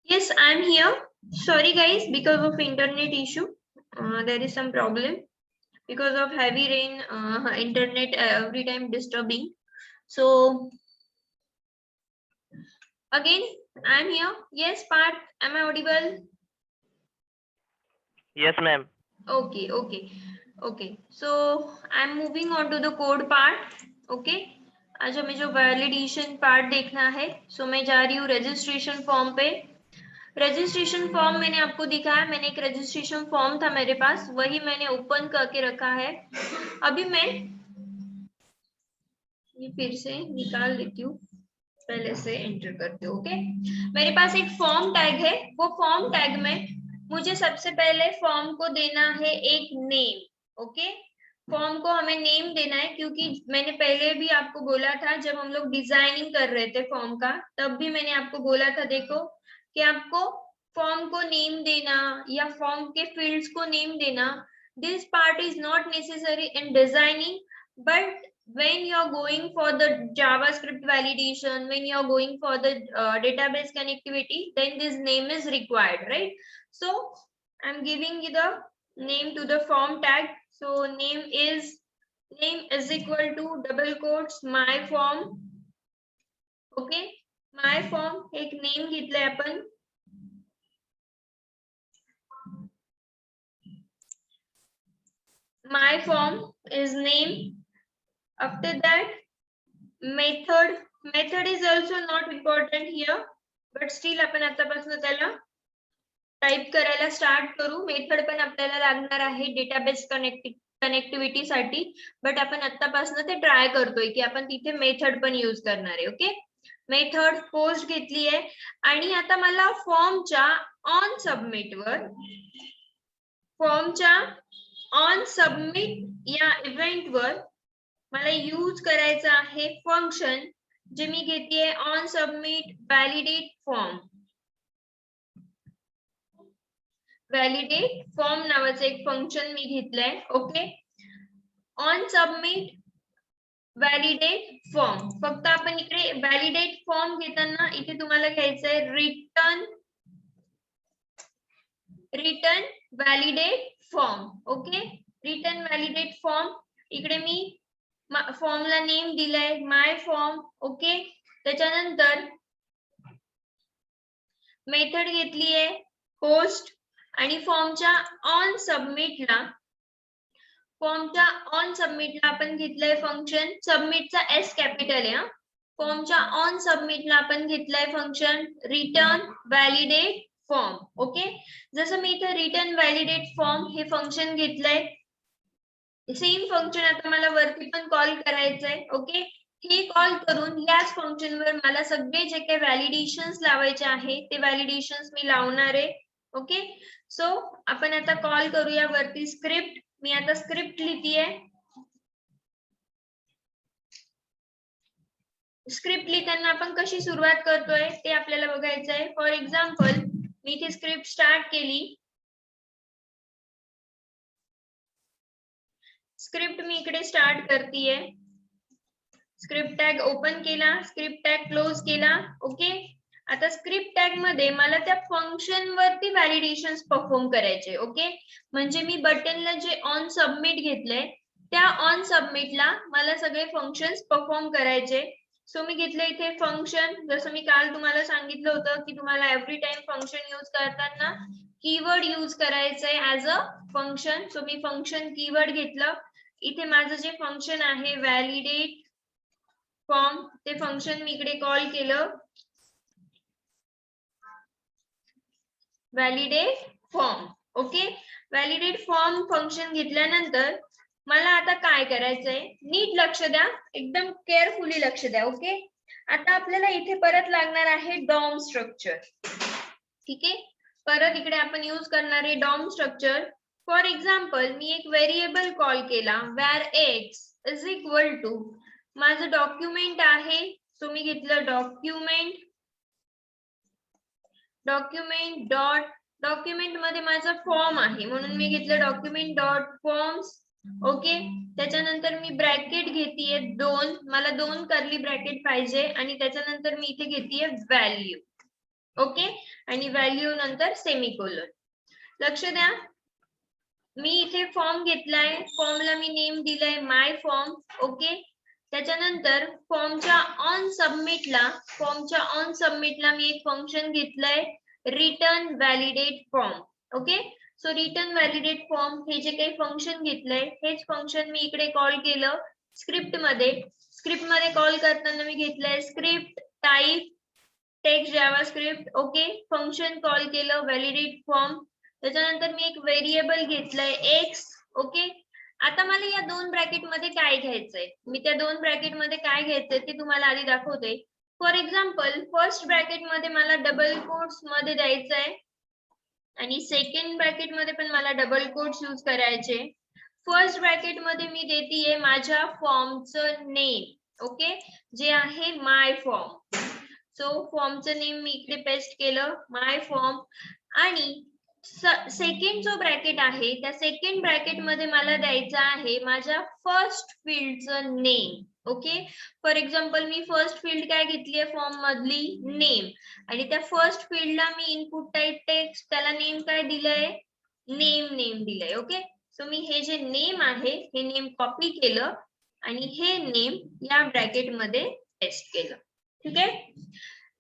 Yes, I'm here. Sorry guys, because of internet issue, there is some problem because of heavy rain. Internet every time disturbing. So again, I'm here. Yes, Parth, am I audible? Yes, ma'am. Okay. So I'm moving on to the code part. Okay. आज हमें जो validation part देखना है, so मैं जा रही हूँ registration form पे। Registration form मैंने आपको दिखाया, मैंने एक रजिस्ट्रेशन फॉर्म था मेरे पास, वही मैंने ओपन करके रखा है। अभी मैं ये फिर से निकाल लेती हूँ, पहले से एंटर करती हूँ। ओके, मेरे पास एक फॉर्म टैग है। वो फॉर्म टैग में मुझे सबसे पहले फॉर्म को देना है एक नेम। ओके, फॉर्म को हमें नेम देना है, क्योंकि मैंने पहले भी आपको बोला था, जब हम लोग डिजाइनिंग कर रहे थे फॉर्म का, तब भी मैंने आपको बोला था, देखो कि आपको फॉर्म को नेम देना या फॉर्म के फील्ड्स को name Dena, this part is not necessary in designing, but when you are going for the JavaScript validation, when you are going for the database connectivity, then this name is required, right? So I'm giving you the name to the form tag. So name is equal to double quotes my form. Okay, my form एक name घेतलंय आपण. My form is name. After that, method is also not important here, but still आपण आतापासून त्याला type करायला start करू. Method पण आपल्याला लागणार आहे डेटाबेस कनेक्टिव्हिटी साठी, बट आपण आतापासून ते ट्राय करतोय की आपण तिथे मेथड पण यूज करणार आहे. ओके, मेथड पोस्ट घेतली आहे आणि आता मला फॉर्मच्या ऑन सबमिट या इव्हेंट वर मला यूज करायचं आहे फंक्शन, जे मी घेतेय on submit validate form. Validate form नावाचं एक फंक्शन मी घेतलंय. Okay, on submit validate form. फक्त आपण इकडे व्हॅलिडेट फॉर्म घेताना इथे तुम्हाला घ्यायचंय return validate form. Okay, return validate form. इकडे मी फॉर्मला नेम दिलाय माय फॉर्म. ओके, त्याच्यानंतर मेथड घेतली आहे पोस्ट आणि फॉर्मच्या ऑन सबमिटला आपण घेतलंय फंक्शन. सबमिटचा एस कॅपिटल आहे. फॉर्मच्या ऑन सबमिटला आपण घेतलंय function return validate form. Okay, जसं मी इथे रिटर्न व्हॅलिडेट फॉर्म हे फंक्शन घेतलंय, सेम फंक्शन आता मला वरती पण कॉल करायचंय. ओके, हे कॉल करून याच फंक्शन वर मला सगळे जे काही व्हॅलिडेशन्स लावायचे आहे ते व्हॅलिडेशन्स मी लावणार आहे. ओके, सो आपण आता कॉल करूया वरती स्क्रिप्ट. मी आता स्क्रिप्ट लिहितीये. स्क्रिप्ट लिहिताना आपण कशी सुरुवात करतोय ते आपल्याला बघायचं आहे. फॉर एक्झाम्पल मी इथे स्क्रिप्ट स्टार्ट केली. स्क्रिप्ट मी इकडे स्टार्ट करतीये. स्क्रिप्ट टॅग ओपन केला, स्क्रिप्ट टॅग क्लोज केला. ओके, आता स्क्रिप्ट टॅग मध्ये मला त्या फंक्शन वरती व्हॅलिडेशन्स परफॉर्म करायचे. ओके, म्हणजे मी बटनला जे ऑन सबमिट घेतलंय त्या ऑन सबमिटला मला सगळे फंक्शन्स परफॉर्म करायचे. सो मी घेतलं इथे फंक्शन. जसं मी काल तुम्हाला सांगितलं होतं की तुम्हाला एव्हरी टाइम फंक्शन यूज करताना कीवर्ड यूज करायचंय as a function. So me function keyword घेतलं. इथे माझं जे फंक्शन आहे व्हॅलिडेट फॉर्म, ते फंक्शन मी इकडे कॉल केलं validate form. Okay, validate form function घेतल्यानंतर मला आता काय करायचंय, नीट लक्ष द्या, एकदम केअरफुली लक्ष द्या. ओके, आता आपल्याला इथे परत लागणार आहे डॉम स्ट्रक्चर. ठीक आहे, परत इकडे आपण यूज करणार आहे डॉम स्ट्रक्चर. फॉर एक्झाम्पल मी एक व्हेरिएबल कॉल केला where x is equal to माझं डॉक्युमेंट आहे. सो मी घेतलं डॉक्युमेंट मध्ये माझा फॉर्म आहे म्हणून मी घेतलं डॉक्युमेंट डॉट फॉर्म्स. ओके, त्याच्यानंतर मी ब्रॅकेट घेतीये 2, मला 2 कर्ली ब्रॅकेट पाहिजे आणि त्याच्यानंतर मी इथे घेतीये व्हॅल्यू. ओके, आणि व्हॅल्यू नंतर सेमिकोलन. लक्ष द्या, मी इथे फॉर्म घेतलाय, फॉर्मला मी नेम दिलाय माय फॉर्म. ओके, त्याच्यानंतर फॉर्मच्या ऑन सबमिटला मी एक फंक्शन घेतलंय return validate form. Okay, so return validate form हे जे काही फंक्शन घेतलंय हेच फंक्शन मी इकडे कॉल केलं स्क्रिप्ट मध्ये कॉल करताना मी घेतलंय script type text JavaScript. Okay, function call केलं व्हॅलिडेट फॉर्म. त्याच्यानंतर मी एक व्हेरिएबल घेतलंय एक्स. ओके, आता मला या दोन ब्रॅकेट मध्ये काय घ्यायचंय, मी त्या दोन ब्रॅकेट मध्ये काय घ्यायचंय ते तुम्हाला आधी दाखवते. फॉर एक्झाम्पल फर्स्ट ब्रॅकेट मध्ये मला डबल कोट्स मध्ये द्यायचंय आणि सेकंड ब्रॅकेट मध्ये पण मला डबल कोट्स यूज करायचे. फर्स्ट ब्रॅकेट मध्ये मी देतीये माझ्या फॉर्मचं नेम. ओके, जे आहे माय फॉर्म. सो फॉर्मचं नेम मी इकडे पेस्ट केलं माय फॉर्म. आणि सेकंड जो ब्रॅकेट आहे त्या सेकंड ब्रॅकेट मध्ये मला द्यायचं आहे माझ्या फर्स्ट फील्डचं नेम. ओके, फॉर एक्झाम्पल मी फर्स्ट फील्ड काय घेतलीये फॉर्म मधली नेम, आणि त्या फर्स्ट फील्डला मी इनपुट टाइप टेक्स्ट त्याला नेम काय दिलंय नेम दिलंय. ओके, सो मी हे जे नेम आहे हे नेम कॉपी केलं आणि हे नेम या ब्रॅकेट मध्ये पेस्ट केलं. ठीक आहे,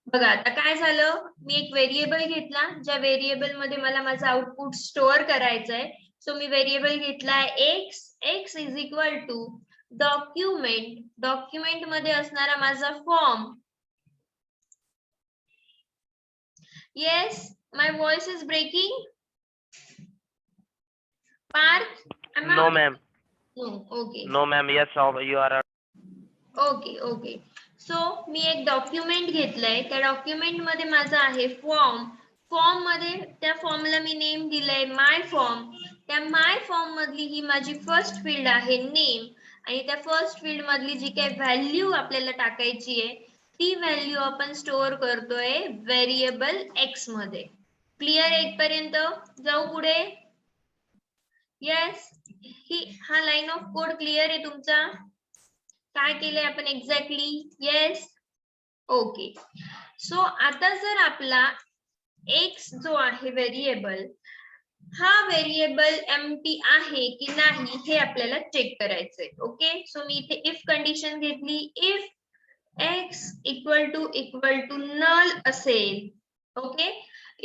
बघा आता काय झालं, मी एक व्हेरिएबल घेतला ज्या व्हेरिएबल मध्ये मला माझं आउटपुट स्टोअर करायचंय. सो मी व्हेरिएबल घेतलाय x is equal to document मध्ये असणारा माझा form. Yes, my voice is breaking. Parth, No, ma'am. Okay, No, ma'am. Yes, you are. Okay. So मी एक डॉक्युमेंट घेतलंय, त्या डॉक्युमेंट मध्ये माझा आहे फॉर्म मध्ये त्या फॉर्मला मी नेम दिलंय माय फॉर्म. त्या माय फॉर्म मधली ही माझी फर्स्ट फील्ड आहे नेम, आणि त्या फर्स्ट फील्ड मधली जी काही व्हॅल्यू आपल्याला टाकायची आहे ती व्हॅल्यू आपण स्टोअर करतोय व्हेरिएबल एक्स मध्ये. क्लिअर आहे इथपर्यंत? जाऊ पुढे. येस, हा लाईन ऑफ कोड क्लिअर आहे तुमचा? काय केलंय आपण एक्झॅक्टली? Yes, okay. सो आता जर आपला एक्स जो आहे व्हेरिएबल, हा व्हेरिएबल एम्प्टी आहे की नाही हे आपल्याला चेक करायचंय. ओके, सो मी इथे इफ कंडिशन घेतली, if x equal to null असेल. Okay,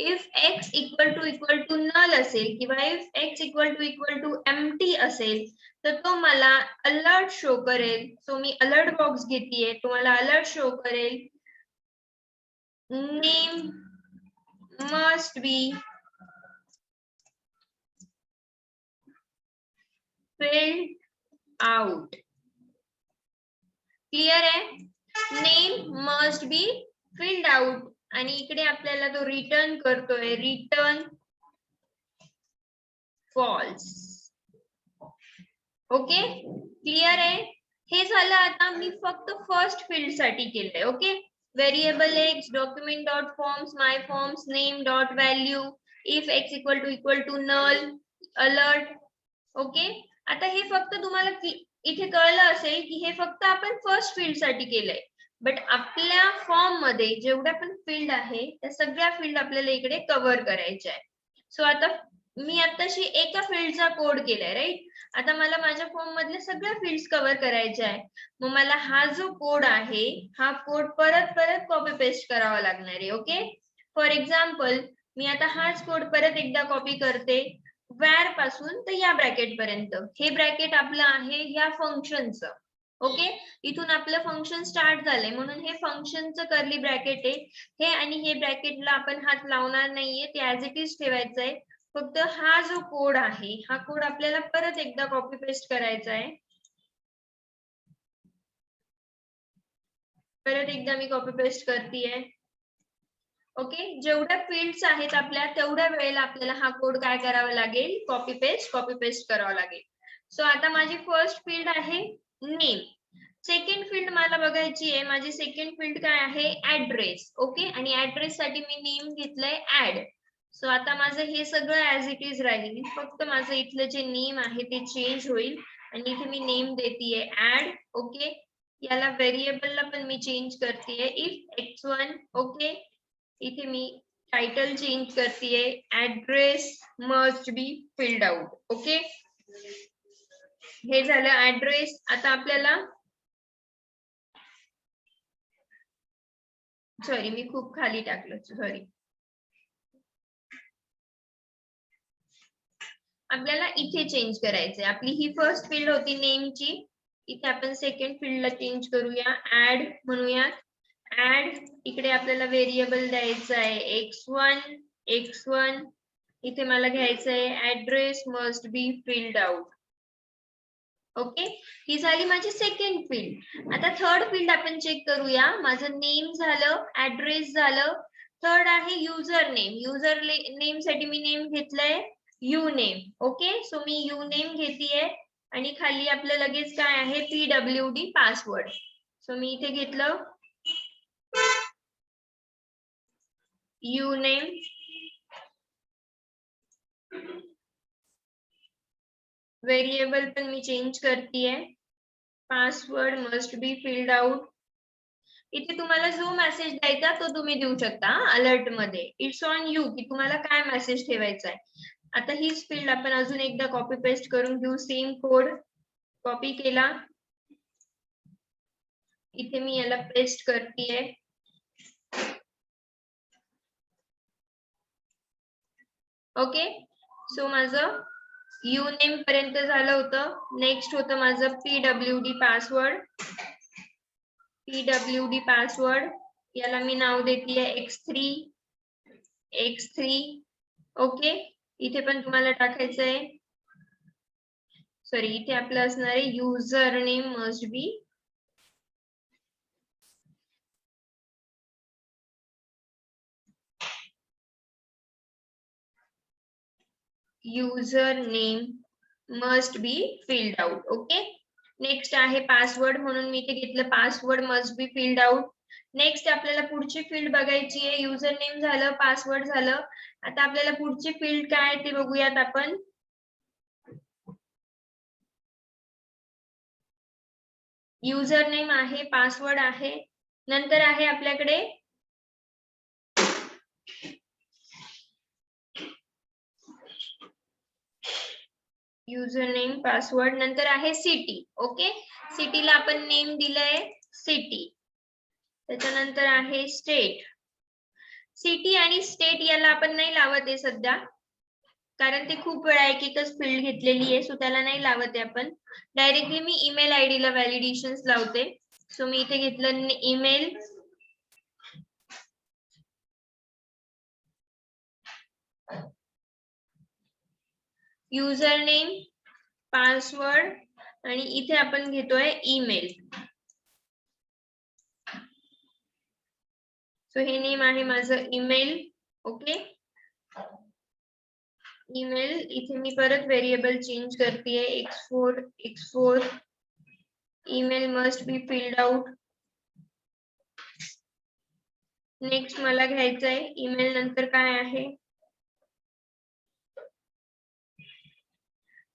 if x equal to null असेल किंवा if x equal to empty असेल तर तो मला अलर्ट शो करेल. सो मी अलर्ट बॉक्स घेतलीये, तुम्हाला अलर्ट शो करेल name must be filled out. Clear आहे? Name must be filled out, आणि इकडे आपल्याला तो रिटर्न करतोय रिटर्न फॉल्स. ओके, क्लिअर आहे? हे झालं. आता मी फक्त फर्स्ट फील्ड साठी केलंय. Okay, variable X document dot forms my forms name dot value if x equal to null alert. Okay, आता हे फक्त तुम्हाला इथे कळलं असेल की हे फक्त आपण फर्स्ट फील्ड साठी केलंय, बट आपल्या फॉर्म मध्ये जेवढ्या पण फील्ड आहे त्या सगळ्या फील्ड आपल्याला इकडे कव्हर करायच्या आहे. सो आता मी आताशी एका फील्डचा कोड केलाय, राईट? आता मला माझ्या फॉर्म मधल्या सगळ्या फील्ड्स कव्हर करायच्या आहे. मग मला हा जो कोड आहे हा कोड परत कॉपी पेस्ट करावा लागणार आहे. ओके, फॉर एक्झाम्पल मी आता हाच कोड परत एकदा कॉपी करते व्हेअर पासून तर या ब्रॅकेट पर्यंत. हे ब्रॅकेट आपलं आहे या फंक्शनचं. ओके, इथून आपलं फंक्शन स्टार्ट झालंय म्हणून हे फंक्शनचं कर्ली ब्रॅकेट आहे हे, आणि हे ब्रॅकेटला आपण हात लावणार नाहीये, ते ऍज इट इज ठेवायचं आहे. फक्त हा जो कोड आहे हा कोड आपल्याला परत एकदा कॉपी पेस्ट करायचा आहे. परत एकदा मी कॉपी पेस्ट करतेय. ओके, जेवढ्या फील्ड्स आहेत आपल्या तेवढ्या वेळेला आपल्याला हा कोड काय करावा लागेल, कॉपी पेस्ट करावा लागेल. सो आता माझी फर्स्ट फील्ड आहे नेम. सेकंड फील्ड मला बघायची आहे, माझी सेकंड फील्ड काय आहे ऍड्रेस. ओके, आणि ऍड्रेस साठी मी नेम घेतलंय ऍड. सो आता माझं हे सगळं ऍज इट इज राहील, फक्त माझं इथलं जे नेम आहे ते चेंज होईल आणि इथे मी नेम देतीये ऍड. ओके, याला व्हेरिएबलला पण मी चेंज करतेय इफ x1. ओके, इथे मी टायटल चेंज करतेय, address must be filled out. Okay, हे झालं ऍड्रेस. आता आपल्याला सॉरी मी खूप खाली टाकलं, सॉरी. आपल्याला इथे चेंज करायचंय. आपली ही फर्स्ट फील्ड होती नेमची, इथे आपण सेकंड फील्डला चेंज करूया, ऍड म्हणूयात. ऍड इकडे आपल्याला व्हेरिएबल द्यायचं आहे x1. इथे मला घ्यायचं आहे address must be filled out. Okay, ही झाली माझी सेकंड फील्ड. आता थर्ड फील्ड आपण चेक करूया. माझं नेम झालं, ऍड्रेस झालं. थर्ड आहे युजर नेम. युजर नेम साठी मी नेम घेतलंय you name. Okay, so me you name घेतेय आणि खाली आपलं लगेच काय आहे PWD पासवर्ड. सो मी इथे घेतलं यू नेम. व्हेरिएबल पण मी चेंज करतेय, password must be filled out. इथे तुम्हाला जो मेसेज द्यायचा तो तुम्ही देऊ शकता अलर्ट मध्ये. इट्स ऑन यू की तुम्हाला काय मेसेज ठेवायचा आहे. आता हीच फील्ड आपण अजून एकदा कॉपी पेस्ट करून घेऊ. सेम कोड कॉपी केला, इथे मी याला पेस्ट करतेय. ओके, सो माझं यू नेम पर्यंत झालं होतं. नेक्स्ट होतं माझं PWD पासवर्ड. PWD पासवर्ड याला मी नाव देतेय x3. ओके, इथे पण तुम्हाला टाकायचं आहे, सॉरी इथे आपलं असणार आहे user name must be filled out. Okay, next आहे पासवर्ड, म्हणून मी इथे घेतलं password must be filled out. Next आपल्याला पुढची फील्ड बघायची आहे. युजर नेम झालं, पासवर्ड झालं. आता आपल्याला पुढची फील्ड काय ते बघूयात आपण. युजर नेम आहे, पासवर्ड आहे, नंतर आहे आपल्याकडे युजर नेम पासवर्ड, नंतर आहे सिटी. ओके, सिटीला आपण नेम दिलंय सिटी. त्याच्यानंतर आहे स्टेट. सिटी आणि स्टेट याला आपण नाही लावत आहे सध्या, कारण ते खूप वेळा एक एकच फील्ड घेतलेली आहे, सो त्याला नाही लावत आहे आपण. डायरेक्टली मी ईमेल आयडी ला व्हॅलिडेशन्स लावते. सो मी इथे घेतलं ईमेल, युजर नेम, पासवर्ड आणि इथे आपण घेतोय ईमेल. सो हे नेम आहे माझं ईमेल. ओके, ईमेल इथे मी परत व्हेरिएबल चेंज करतेय x4. Email must be filled out. Next मला घ्यायचं आहे ईमेल नंतर काय आहे,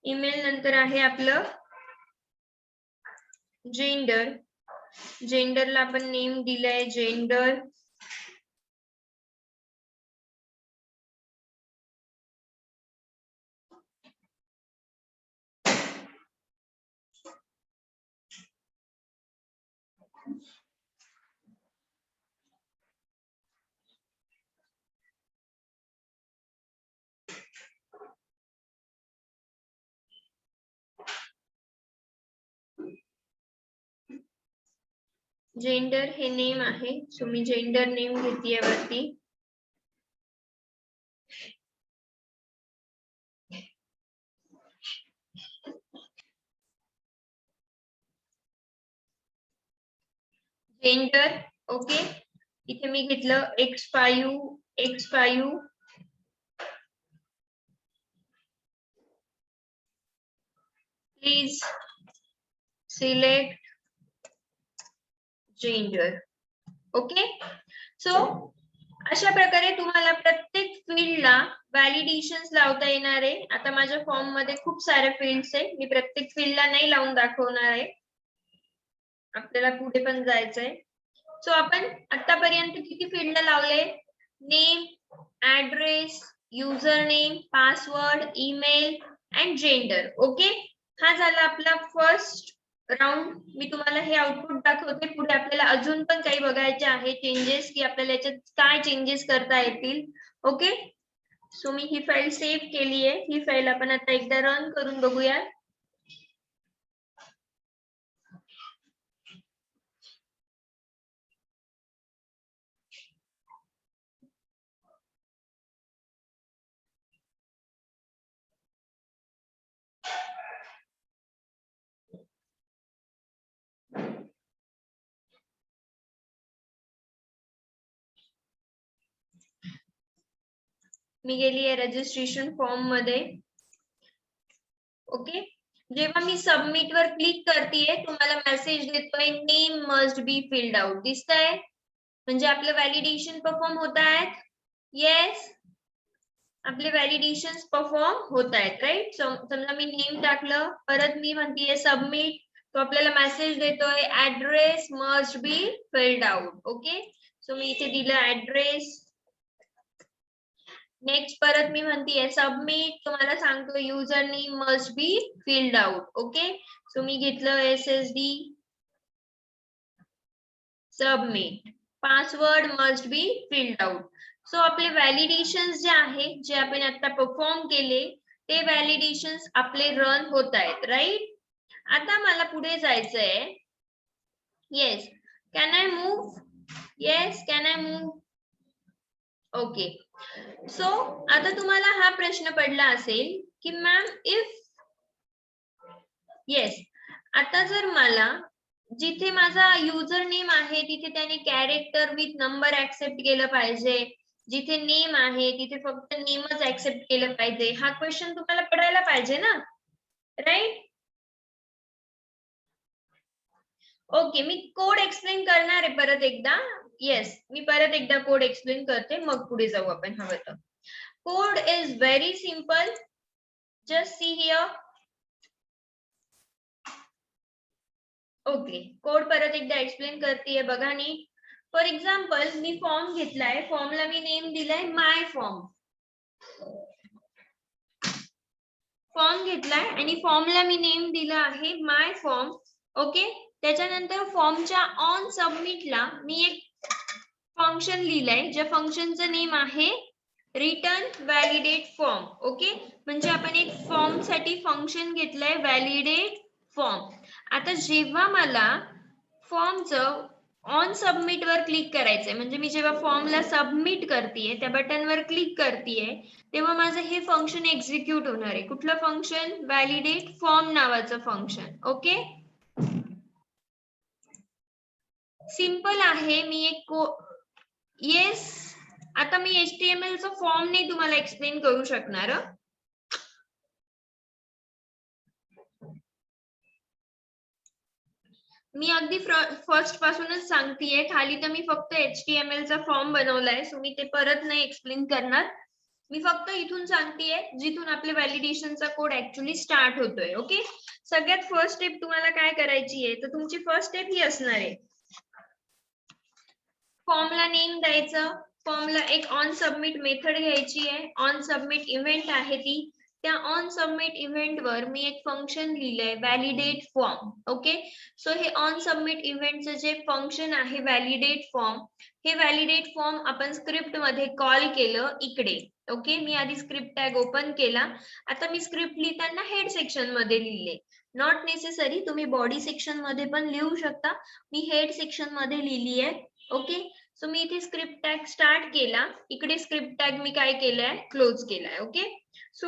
ईमेल नंतर आहे आपलं जेंडर. जेंडरला आपण नेम दिलाय जेंडर. जेंडर हे नेम आहे, सो मी जेंडर नेम घेतेय वरती. जेंडर. ओके, इथे मी घेतलं x5. Please select gender. Okay, so अशा प्रकारे तुम्हाला प्रत्येक फील्डला व्हॅलिडेशन्स लावता येणार आहे. आता माझ्या फॉर्म मध्ये खूप सारे फील्ड्स आहे, मी प्रत्येक फील्डला नाही लावून दाखवणार आहे, आपल्याला पुढे पण जायचंय. सो आपण आतापर्यंत किती फील्ड लावले, name, address, user name, password, email and gender. Okay, हा झाला आपला फर्स्ट राऊंड. मी तुम्हाला हे आउटपुट दाखवते. पुढे आपल्याला अजून पण काही बघायचे आहे चेंजेस, की आपल्याला याच्यात काय चेंजेस करता येतील. ओके, सो मी ही फाईल सेव्ह केली आहे. ही फाईल आपण आता एकदा रन करून बघूया. मी गेली आहे रजिस्ट्रेशन फॉर्म मध्ये. ओके, जेव्हा मी सबमिट वर क्लिक करतेय तुम्हाला मेसेज देतोय name must be filled out. दिसतंय? म्हणजे आपलं व्हॅलिडेशन परफॉर्म होत आहेत. येस, आपले व्हॅलिडेशन परफॉर्म होत आहेत. राईट, समजा मी नेम टाकलं, परत मी म्हणतेय सबमिट, तो आपल्याला मेसेज देतोय address must be filled out. Okay, so मी इथे दिलं ऍड्रेस. नेक्स्ट परत मी म्हणतेय सबमिट, तुम्हाला सांगतो user name must be filled out. Okay, so मी घेतलं SSD, submit. Password must be filled out. So आपले व्हॅलिडेशन्स जे आहे, जे आपण आता परफॉर्म केले, ते व्हॅलिडेशन्स आपले रन होत आहेत. राईट, आता मला पुढे जायचंय. Yes, can I move? Yes, can I move? Okay, so आता तुम्हाला हा प्रश्न पडला असेल की मॅम इफ, येस, आता जर मला जिथे माझा युजर नेम आहे तिथे त्याने कॅरेक्टर विथ नंबर ऍक्सेप्ट केलं पाहिजे, जिथे नेम आहे तिथे फक्त नेमच ऍक्सेप्ट केलं पाहिजे, हा क्वेश्चन तुम्हाला पडायला पाहिजे ना. राईट, ओके, मी कोड एक्सप्लेन करणार आहे परत एकदा. येस, मी परत एकदा कोड एक्सप्लेन करते, मग पुढे जाऊ आपण हवं तर. Code is very simple. Just see here. Okay, code परत एकदा एक्सप्लेन करतेय, बघा नीट. फॉर एक्झाम्पल मी फॉर्म घेतलाय, फॉर्मला मी नेम दिलाय माय फॉर्म. फॉर्म घेतलाय आणि फॉर्मला मी नेम दिला आहे माय फॉर्म. ओके, त्याच्यानंतर फॉर्मच्या ऑन सबमिटला मी एक फंक्शन लिहिलंय, ज्या फंक्शनचं नेम आहे रिटर्न व्हॅलिडेट फॉर्म. ओके, म्हणजे आपण एक फॉर्म साठी फंक्शन घेतलंय व्हॅलिडेट फॉर्म. आता जेव्हा मला फॉर्मचं ऑन सबमिट वर क्लिक करायचंय, म्हणजे मी जेव्हा फॉर्मला सबमिट करतेय, त्या बटनवर क्लिक करतेय, तेव्हा माझं हे फंक्शन एक्झिक्यूट होणार आहे. कुठलं फंक्शन? व्हॅलिडेट फॉर्म नावाचं फंक्शन. ओके, सिंपल आहे. मी एक येस, आता मी HTML चा फॉर्म नाही तुम्हाला एक्सप्लेन करू शकणार. मी अगदी फर्स्ट पासूनच सांगतेय. खाली तर मी फक्त HTML चा फॉर्म बनवलाय, सो मी ते परत नाही एक्सप्लेन करणार. मी फक्त इथून सांगतेय जिथून आपल्या व्हॅलिडेशनचा कोड ऍक्च्युअली स्टार्ट होतोय. ओके, सगळ्यात फर्स्ट स्टेप तुम्हाला काय करायची आहे, तर तुमची फर्स्ट स्टेप ही असणार आहे. फॉर्मला नेम द्यायचं, फॉर्मला एक ऑन सबमिट मेथड घ्यायची आहे. ऑन सबमिट इव्हेंट आहे ती. त्या ऑन सबमिट इव्हेंट वर मी एक फंक्शन लिहिलंय व्हॅलिडेट फॉर्म. ओके, सो हे ऑन सबमिट इव्हेंटचं जे फंक्शन आहे व्हॅलिडेट फॉर्म, हे व्हॅलिडेट फॉर्म आपण स्क्रिप्ट मध्ये कॉल केलं इकडे. ओके, मी आधी स्क्रिप्ट टॅग ओपन केला. आता मी स्क्रिप्ट लिहिताना हेड सेक्शन मध्ये लिहिले. नॉट नेसेसरी, तुम्ही बॉडी सेक्शन मध्ये पण लिहू शकता. मी हेड सेक्शन मध्ये लिहिली आहे. ओके, सो मी इथे स्क्रिप्ट टॅग स्टार्ट केला, इकडे स्क्रिप्ट टॅग मी काय केलाय, क्लोज केलाय. ओके, सो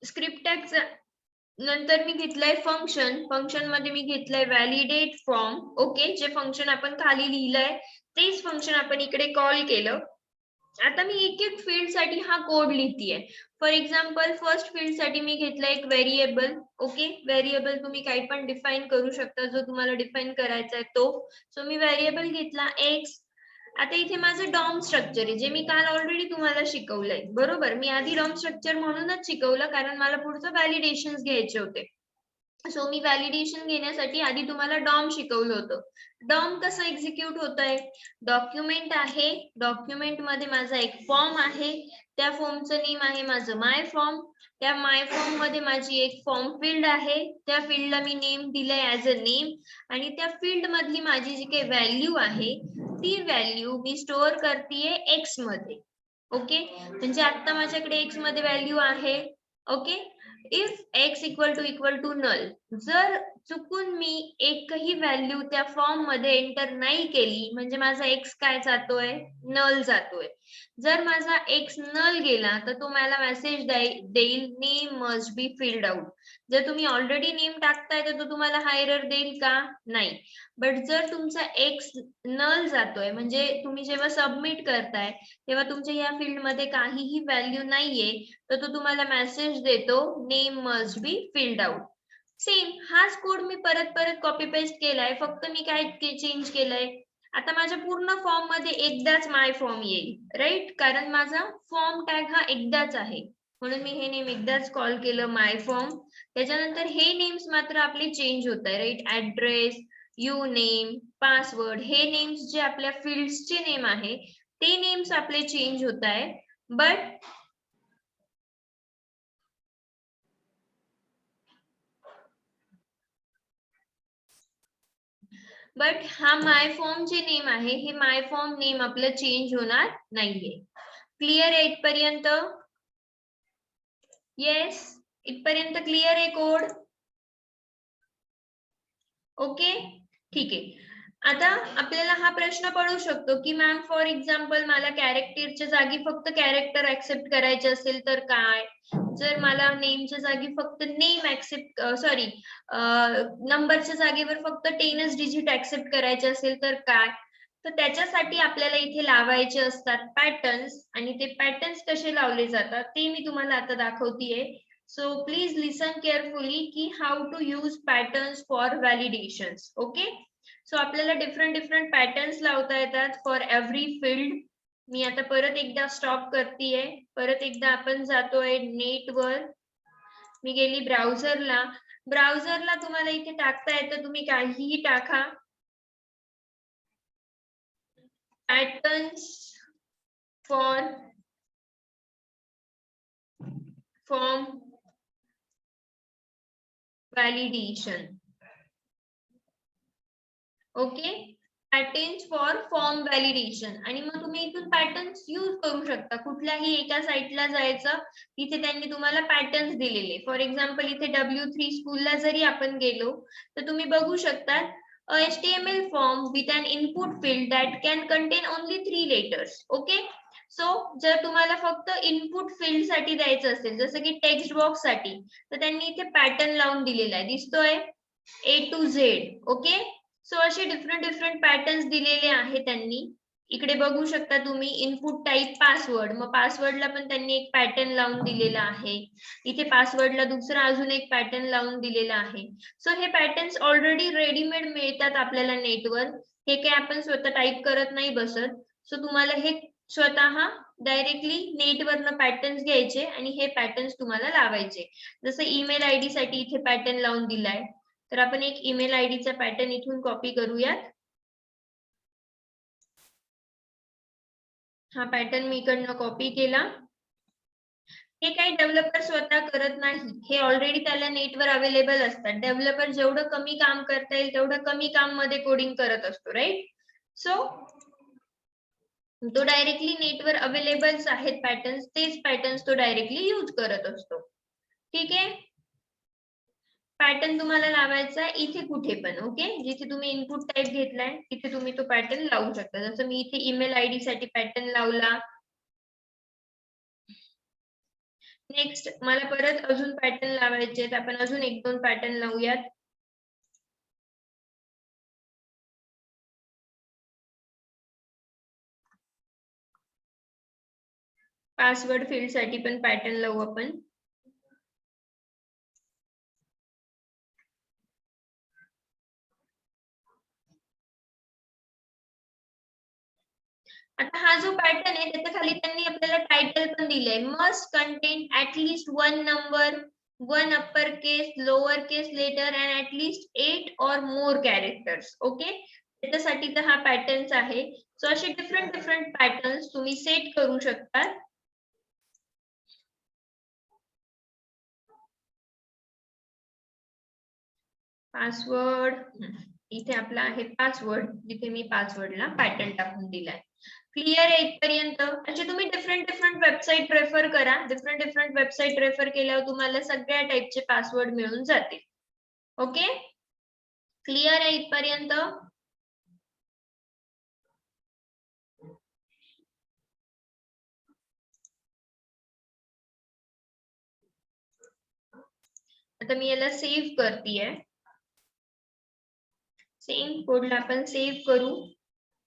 स्क्रिप्ट टॅग नंतर मी घेतलाय फंक्शन. फंक्शन मध्ये मी घेतलाय व्हॅलिडेट फॉर्म. ओके, जे फंक्शन आपण खाली लिहिलंय तेच फंक्शन आपण इकडे कॉल केलं. आता मी एक एक फील्ड साठी हा कोड लिहितीये. फॉर एक्झाम्पल फर्स्ट फील्ड साठी मी घेतला एक व्हेरिएबल. ओके, व्हेरिएबल तुम्ही काही पण डिफाईन करू शकता, जो तुम्हाला डिफाईन करायचा आहे तो. सो मी व्हेरिएबल घेतला एक्स. आता इथे माझं डॉम स्ट्रक्चर आहे, जे मी काल ऑलरेडी तुम्हाला शिकवलंय. बरोबर, मी आधी डॉम स्ट्रक्चर म्हणूनच शिकवलं कारण मला पुढचं व्हॅलिडेशन्स घ्यायचे होते. सो मी व्हॅलिडेशन घेण्यासाठी आधी तुम्हाला डॉम शिकवलं होतं. डॉम कसं एक्झिक्यूट होत आहे, डॉक्युमेंट आहे, डॉक्युमेंट मध्ये माझा एक फॉर्म आहे, त्या फॉर्मचं नेम आहे माझं माय फॉर्म, त्या माय फॉर्म मध्ये माझी एक फॉर्म फील्ड आहे, त्या फील्डला मी नेम दिलंय ऍज अ नेम, आणि त्या फील्ड मधली माझी जी काही व्हॅल्यू आहे ती व्हॅल्यू मी स्टोअर करतेय एक्स मध्ये. ओके, म्हणजे आता माझ्याकडे एक्स मध्ये व्हॅल्यू आहे. Okay, if x equal to null, जर चुकून मी एकही व्हॅल्यू त्या फॉर्म मध्ये एंटर नाही केली म्हणजे माझा x काय जातोय, नल जातोय. जर माझा x नल गेला तर तो मला मेसेज देईल name must be filled out. जर तुम्ही ऑलरेडी नेम टाकताय तर तो तुम्हाला हा एरर देईल का, नाही. बट जर तुमचा x नल जातोय म्हणजे तुम्ही जेव्हा सबमिट करताय तेव्हा तुमच्या या फील्ड मध्ये काहीही व्हॅल्यू नाहीये तर तो तुम्हाला मेसेज देतो name must be filled out. Same हाच कोड मी परत परत कॉपी पेस्ट केलाय, फक्त मी काय चेंज केलंय, आता माझ्या पूर्ण फॉर्म मध्ये एकदाच माय फॉर्म येईल, राईट, कारण माझा फॉर्म टॅग हा एकदाच आहे म्हणून मी हे नेम एकदाच कॉल केलं माय फॉर्म. त्याच्यानंतर हे नेम्स मात्र आपले चेंज होत आहे, राईट, ऍड्रेस, यू नेम, पासवर्ड, हे नेम्स जे आपल्या फील्ड्सचे नेम आहे ते नेम्स आपले चेंज होत आहे. बट हा माय फॉर्म जे नेम आहे हे माय फॉर्म नेम आपलं चेंज होणार नाहीये. क्लिअर आहे इथपर्यंत? येस, इथपर्यंत क्लिअर आहे कोड? ओके, ठीक आहे. आता आपल्याला हा प्रश्न पडू शकतो की मॅम फॉर एक्झाम्पल मला कॅरेक्टरच्या जागी फक्त कॅरेक्टर ऍक्सेप्ट करायचे असेल तर काय, जर मला नेमच्या जागी फक्त नेम ऍक्सेप्ट सॉरी नंबरच्या जागेवर फक्त 10च डिजिट ऍक्सेप्ट करायचे असेल तर काय, तर त्याच्यासाठी आपल्याला इथे लावायचे असतात पॅटर्न्स, आणि ते पॅटर्न्स कसे लावले जातात ते मी तुम्हाला आता दाखवतेय. So please listen carefully की how to use patterns for validations. Okay, so आपल्याला डिफरंट पॅटर्न्स लावता येतात फॉर एव्हरी फील्ड. मी आता परत एकदा स्टॉप करतेय, परत एकदा आपण जातोय नेट वर, मी गेली ब्राउझरला. ब्राउझरला तुम्हाला इथे टाकता येतं, तुम्ही काहीही टाका, patterns for form validation. Okay, patterns for form validation, आणि मग तुम्ही इथून पॅटर्न्स यूज करू शकता. कुठल्याही एका साईटला जायचं, तिथे त्यांनी तुम्हाला पॅटर्न्स दिलेले, फॉर एक्झाम्पल इथे W3 स्कूलला जरी आपण गेलो तर तुम्ही बघू शकता HTML form with an input field that can contain only 3 letters. Okay, so जर तुम्हाला फक्त इनपुट फील्ड साठी द्यायचं असेल जसं की टेक्स्ट बॉक्स साठी, तर त्यांनी इथे पॅटर्न लावून दिलेला आहे, दिसतोय A to Z. Okay, so असे डिफरंट पॅटर्न्स दिलेले आहे त्यांनी. इकडे बघू शकता तुम्ही इनपुट टाइप पासवर्ड, मग पासवर्डला पण त्यांनी एक पॅटर्न लावून दिलेला आहे. इथे पासवर्डला दुसरा अजून एक पॅटर्न लावून दिलेला आहे. सो हे पॅटर्न्स ऑलरेडी रेडीमेड मिळतात आपल्याला नेटवर, हे काही आपण स्वतः टाइप करत नाही बसत. सो तुम्हाला हे स्वतः डायरेक्टली नेटवरनं पॅटर्न्स घ्यायचे आणि हे पॅटर्न्स तुम्हाला लावायचे. जसं ईमेल आयडी साठी इथे पॅटर्न लावून दिलाय, तर आपण एक ईमेल आयडीचा पॅटर्न इथून कॉपी करूयात. हा पॅटर्न मी इकडनं कॉपी केला. हे काही डेव्हलपर स्वतः करत नाही, हे ऑलरेडी त्याला नेटवर अवेलेबल असतात. डेव्हलपर जेवढं कमी काम करता येईल तेवढं कमी काम मध्ये कोडिंग करत असतो, राईट. सो तो डायरेक्टली नेटवर अवेलेबल आहेत पॅटर्न्स, तेच पॅटर्न्स तो डायरेक्टली यूज करत असतो. ठीक आहे, पॅटर्न तुम्हाला लावायचा आहे इथे कुठे पण. ओके, जिथे तुम्ही इनपुट टाइप घेतलाय तिथे तुम्ही तो पॅटर्न लावू शकता. जसं मी इथे ईमेल आयडी साठी पॅटर्न लावला. नेक्स्ट मला परत अजून पॅटर्न लावायचे आहेत, आपण अजून 1-2 पॅटर्न लावूयात. पासवर्ड फील्ड साठी पण पॅटर्न लावू आपण. आता हा जो पॅटर्न आहे त्याच्या खाली त्यांनी आपल्याला टायटल पण दिलंय, must content at least 1 number one uppercase, lowercase letter and at least 8 or more characters. Okay, त्याच्यासाठी तर हा पॅटर्न्स आहे. सो असे डिफरंट पॅटर्न्स तुम्ही सेट करू शकता. पासवर्ड इथे आपला आहे पासवर्ड, जिथे मी पासवर्डला पॅटर्न टाकून दिलाय. क्लिअर आहे इथपर्यंत? म्हणजे तुम्ही डिफरंट वेबसाईट रेफर करा. डिफरंट वेबसाईट रेफर केल्यावर तुम्हाला सगळ्या टाइपचे पासवर्ड मिळून जातील. ओके, क्लिअर आहे इथपर्यंत? आता मी याला सेव्ह करतेय. सेम कोडला आपण सेव्ह करू.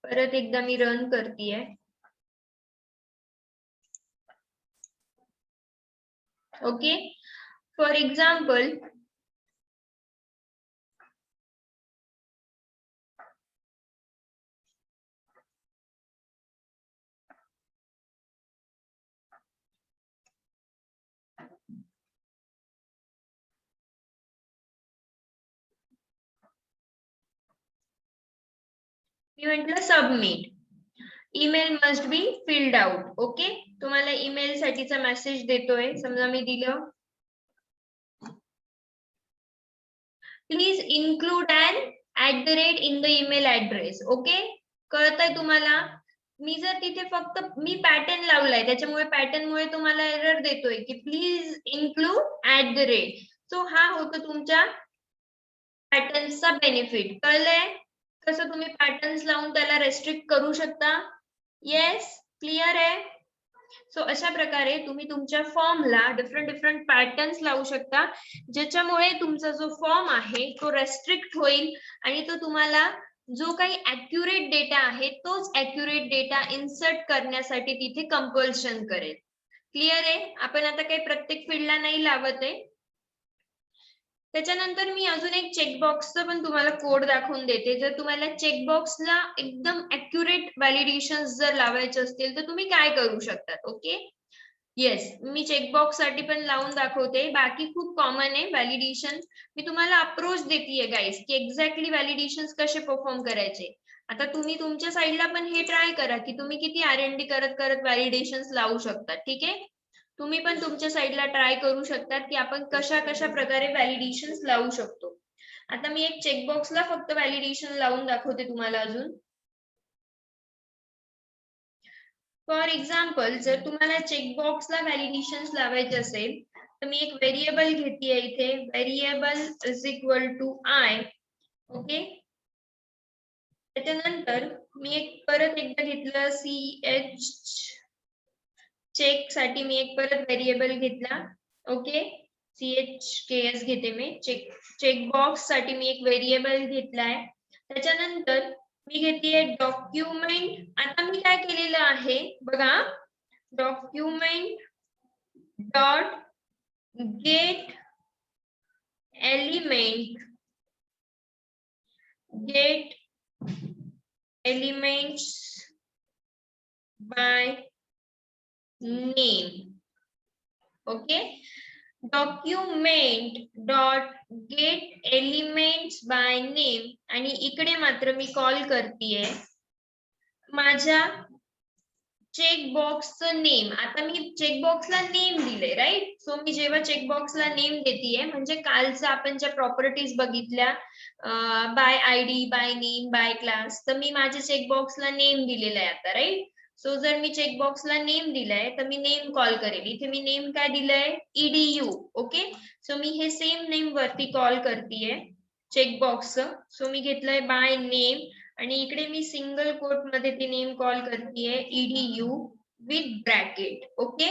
परत एकदा मी रन करतेय. ओके, फॉर एक्झाम्पल मी म्हटलं submit. Email must be filled out. Okay, तुम्हाला ईमेल साठीचा मेसेज देतोय. समजा मी दिलं please include an @ in the email address. Okay, कळतंय तुम्हाला? मी जर तिथे फक्त मी पॅटर्न लावलाय त्याच्यामुळे पॅटर्नमुळे तुम्हाला एरर देतोय की प्लीज इन्क्लूड @. सो हा होतो तुमच्या पॅटर्नचा बेनिफिट. कळलंय कसं तुम्ही पॅटर्न्स लावून त्याला रेस्ट्रिक्ट करू शकता? येस, क्लिअर आहे? सो अशा प्रकारे तुम्ही तुमच्या फॉर्मला डिफरंट पॅटर्न्स लावू शकता, ज्याच्यामुळे तुमचा जो फॉर्म आहे तो रेस्ट्रिक्ट होईल आणि तो तुम्हाला जो काही ॲक्युरेट डेटा आहे तोच ॲक्युरेट डेटा इन्सर्ट करण्यासाठी तिथे कंपल्शन करेल. क्लिअर आहे? आपण आता काही प्रत्येक फील्डला नाही लावत आहे. त्याच्यानंतर मी अजून एक चेकबॉक्सचा पण तुम्हाला कोड दाखवून देते. जर तुम्हाला चेकबॉक्सला एकदम ॲक्युरेट व्हॅलिडेशन जर लावायचे असतील तर तुम्ही काय करू शकता? ओके, येस, मी चेकबॉक्स साठी पण लावून दाखवते. बाकी खूप कॉमन आहे व्हॅलिडेशन. मी तुम्हाला अप्रोच देतेय गाईज की एक्झॅक्टली व्हॅलिडेशन कसे परफॉर्म करायचे. आता तुम्ही तुमच्या साईडला पण हे ट्राय करा की तुम्ही किती R&D करत व्हॅलिडेशन लावू शकता. ठीक आहे, तुम्ही पण तुमच्या साईडला ट्राय करू शकता की आपण कशा प्रकारे व्हॅलिडेशन लावू शकतो. आता मी एक चेकबॉक्सला फक्त व्हॅलिडेशन लावून दाखवते तुम्हाला अजून. फॉर एक्झाम्पल जर तुम्हाला चेकबॉक्सला व्हॅलिडेशन लावायचे असेल तर मी एक व्हेरिएबल घेतेय इथे. Variable =i. ओके, त्याच्यानंतर मी एक परत एकदा घेतलं ch. चेक साठी मी एक परत व्हेरिएबल घेतला. ओके, chks घेते मी. चेकबॉक्स साठी मी एक व्हेरिएबल घेतलाय. त्याच्यानंतर मी घेतेय डॉक्युमेंट. आता मी काय केलेलं आहे बघा, document dot gate elements by name. Okay, document dot gate elements by name आणि इकडे मात्र मी कॉल करतेय माझ्या चेकबॉक्सचं नेम. आता मी चेकबॉक्सला नेम दिले, राईट? सो मी जेव्हा चेकबॉक्सला नेम देतेय म्हणजे कालचं आपण ज्या प्रॉपर्टीज बघितल्या by ID, by name, by class, तर मी माझ्या चेकबॉक्सला नेम दिलेला आहे आता, राईट? सो जर मी चेकबॉक्सला नेम दिलाय तर मी नेम कॉल करेल. इथे मी नेम काय दिलंय? edu. ओके, सो मी हे सेम नेम वरती कॉल करतेय चेकबॉक्सचं. सो मी घेतलंय बाय नेम आणि इकडे मी सिंगल कोट मध्ये ते नेम कॉल करतेय edu विथ ब्रॅकेट. ओके,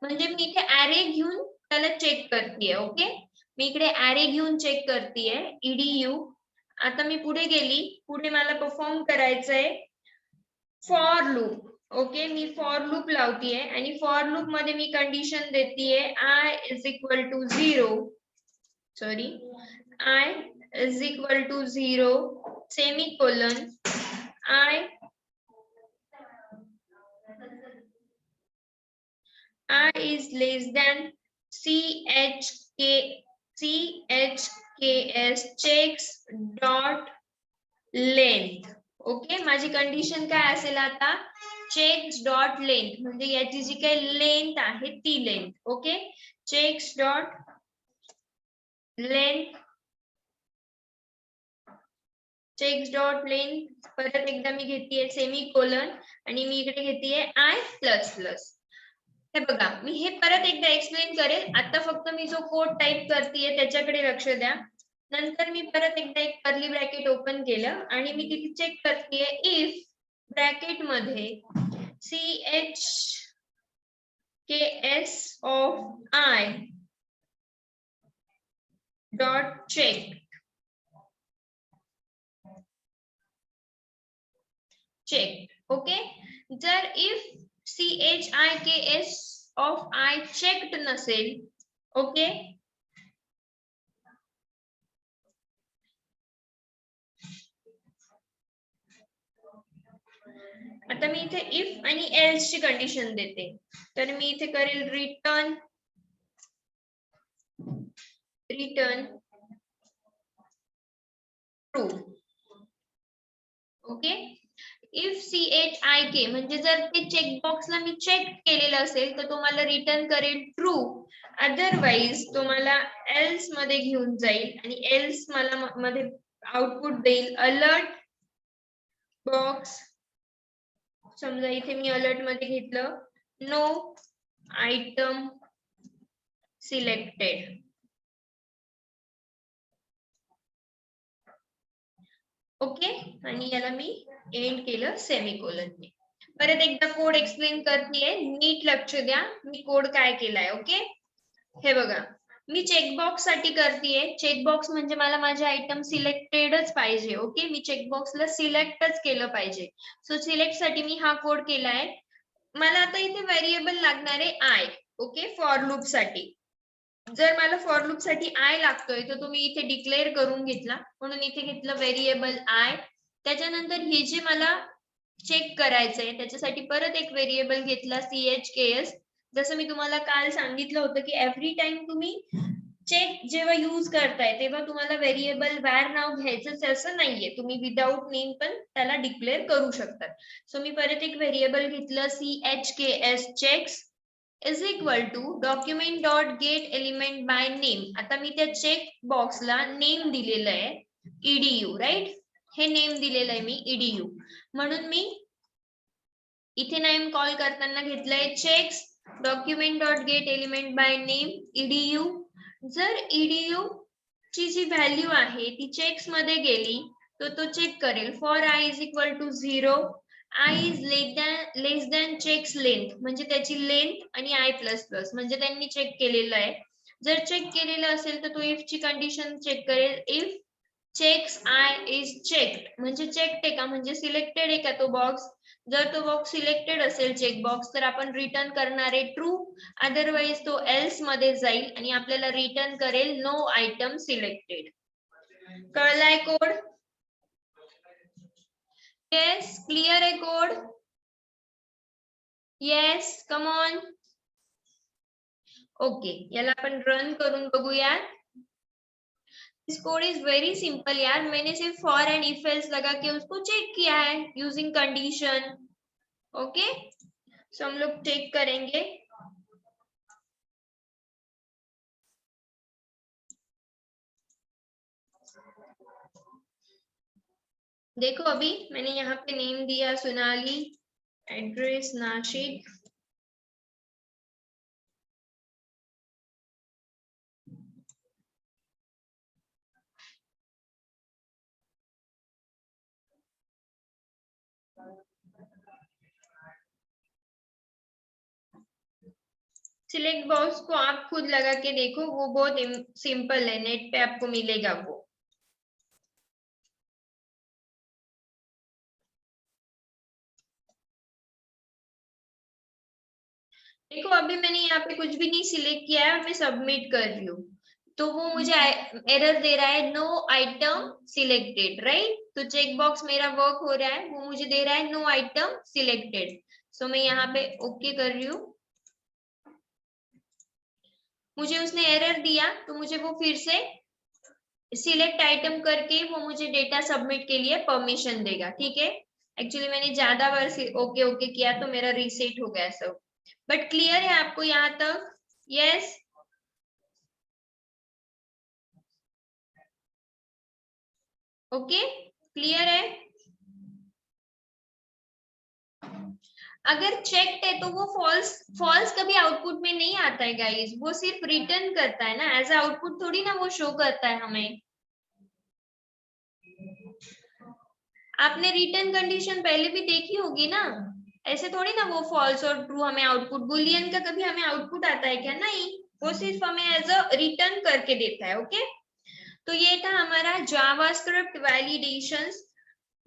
म्हणजे मी इथे ॲरे घेऊन त्याला चेक करतेय. ओके, मी इकडे ॲरे घेऊन चेक करतेय edu. आता मी पुढे गेली. पुढे मला परफॉर्म करायचंय फॉर लूप. ओके, मी फॉर लूप लावतीये आणि फॉर लूप मध्ये मी कंडिशन देतीये i = 0. Sorry, i = 0 semicolon. I is less than chks checks dot length. Okay, माझी कंडिशन काय असेल आता, चेक्स डॉट लेंथ म्हणजे याची जी काही लेंथ आहे ती length. Okay, checks dot length, checks dot length, परत एकदा मी घेतेय सेमीकोलन आणि मी इकडे घेतेय आय प्लस प्लस. हे बघा, मी हे परत एकदा एक्सप्लेन करेल, आता फक्त मी जो कोड टाइप करतेय त्याच्याकडे लक्ष द्या. नंतर मी परत एकदा एक कर्ली ब्रॅकेट ओपन केलं आणि मी तिथे चेक करतेय इफ ब्रॅकेट मध्ये chks of i dot check check. Okay, जर if chks of i checked नसेल, ओके, आता मी इथे इफ आणि एल्स ची कंडिशन देते. तर मी इथे करेल return true. Okay, if chik म्हणजे जर ते चेकबॉक्सला मी चेक केलेलं असेल तर तो मला रिटर्न करेल ट्रू. अदरवाइज तो मला एल्स मध्ये घेऊन जाईल आणि एल्स मला मध्ये आउटपुट देईल अलर्ट बॉक्स. समजा इथे मी अलर्ट मध्ये घेतलं नो आयटम सिलेक्टेड. ओके, आणि याला मी एंड केलं सेमीकोलनने. परत एकदा कोड एक्सप्लेन करतेय, नीट लक्ष द्या मी कोड काय केलाय. ओके, हे बघा, मी चेकबॉक्स साठी करतेय. चेकबॉक्स म्हणजे मला माझे आयटम सिलेक्टेडच पाहिजे. ओके, मी चेकबॉक्सला सिलेक्टच केलं पाहिजे. सो सिलेक्ट साठी मी हा कोड केलाय. मला आता इथे व्हेरिएबल लागणार आहे आय. ओके, फॉर लूप साठी. जर मला फॉर लूप साठी आय लागतोय तर तुम्ही इथे डिक्लेअर करून घेतला म्हणून इथे घेतलं व्हेरिएबल आय. त्याच्यानंतर हे जे मला चेक करायचंय त्याच्यासाठी परत एक व्हेरिएबल घेतला chks. जसं मी तुम्हाला काल सांगितलं होतं की एव्हरी टाइम तुम्ही चेक जेव्हा यूज करताय तेव्हा तुम्हाला व्हेरिएबल var नाव घ्यायचंच असं नाहीये, तुम्ही विदाउट नेम पण त्याला डिक्लेअर करू शकतात. सो मी परत एक व्हेरिएबल घेतलं chks checks is equal to document dot get element by name. आता मी त्या चेक बॉक्सला नेम दिलेलं आहे edu, राईट. हे नेम दिलेलं आहे मी edu, म्हणून मी इथे नेम कॉल करताना घेतलंय checks document dot get element by name edu. जर edu ची जी व्हॅल्यू आहे ती चेक्स मध्ये गेली तर तो चेक करेल for I is equal to 0, I is less than checks length म्हणजे त्याची लेंथ आणि I प्लस प्लस म्हणजे त्यांनी चेक केलेलं आहे. जर चेक केलेलं असेल तर तो इफ ची कंडिशन चेक करेल. If checks I is checked म्हणजे चेक्ड आहे का म्हणजे सिलेक्टेड आहे का तो बॉक्स. जर तो बॉक्स सिलेक्टेड असेल चेक बॉक्स तर आपण रिटर्न करणार आहे ट्रू. अदरवाइज तो एल्स मध्ये जाईल आणि आपल्याला रिटर्न करेल नो आयटम सिलेक्टेड. कळलाय कोड? Yes, clear आहे कोड? Yes, come on. ओके, याला अपन रन करून बघूया. This code is very simple यार, मैंने सिर्फ for and if else लगा के उसको चेक किया है using condition. ओके, सो हम लोग चेक करेंगे. देखो अभी मैंने यहाँ पे नेम दिया Sonali, address Nashik, select box को आप खुद लगा के देखो, वो बहुत सिंपल है, नेट पे आपको मिलेगा वो. देखो अभी मैंने यहाँ पे कुछ भी नहीं सिलेक्ट किया है और मैं सबमिट कर रही हूँ तो वो मुझे एरर दे रहा है नो आइटम सिलेक्टेड, राइट. तो चेक बॉक्स मेरा वर्क हो रहा है, वो मुझे दे रहा है नो आइटम सिलेक्टेड. सो मैं यहाँ पे ओके कर रही हूँ. मुझे उसने एरर दिया तो मुझे वो फिर से सिलेक्ट आइटम करके वो मुझे डेटा सबमिट के लिए परमिशन देगा, ठीक है। एक्चुअली मैंने ज्यादा बार ओके ओके किया तो मेरा रीसेट हो गया सब। बट क्लियर है आपको यहाँ तक? यस। ओके, क्लियर है। अगर चेक्ड है तो वो फॉल्स, फॉल्स कभी आउटपुट में नहीं आता है गाइस, वो सिर्फ रिटर्न करता है ना, एज आउटपुट थोड़ी ना वो शो करता है हमें। आपने रिटर्न कंडीशन पहले भी देखी होगी ना, ऐसे थोड़ी ना वो फॉल्स और ट्रू हमें आउटपुट, बुलियन का कभी हमें आउटपुट आता है क्या? नहीं, वो सिर्फ हमें एज अ रिटर्न करके देता है। ओके, तो ये था हमारा जावास्क्रिप्ट वैलिडेशंस।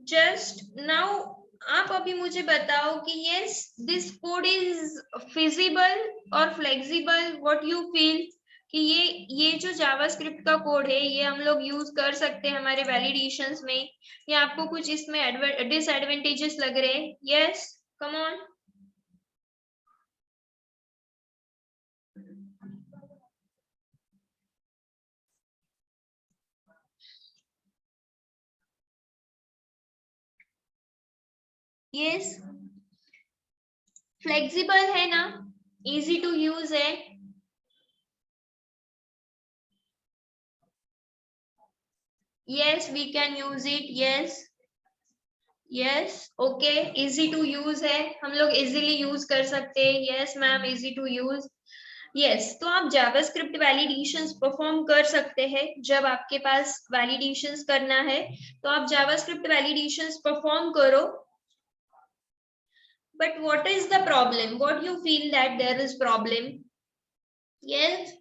जस्ट नाउ आप अभी मुझे बताओ कि yes this code is feasible और फ्लेक्सिबल, व्हाट यू फील कि ये जो जावास्क्रिप्ट का कोड है ये हम लोग यूज कर सकते हैं हमारे वैलिडेशंस में, या आपको कुछ इसमें डिसएडवांटेजेस लग रहे हैं? Yes, come on. Yes, flexible है ना, इजी टू यूज है। Yes we can use it, yes yes okay, easy to use है, हम लोग इजीली यूज कर सकते हैं। Yes ma'am, easy to use. Yes, तो आप जावास्क्रिप्ट वैलिडेशंस परफॉर्म कर सकते हैं जब आपके पास वैलिडेशंस करना है तो आप जावास्क्रिप्ट वैलिडेशंस परफॉर्म करो। But what is the problem, what you feel that there is problem? Yes,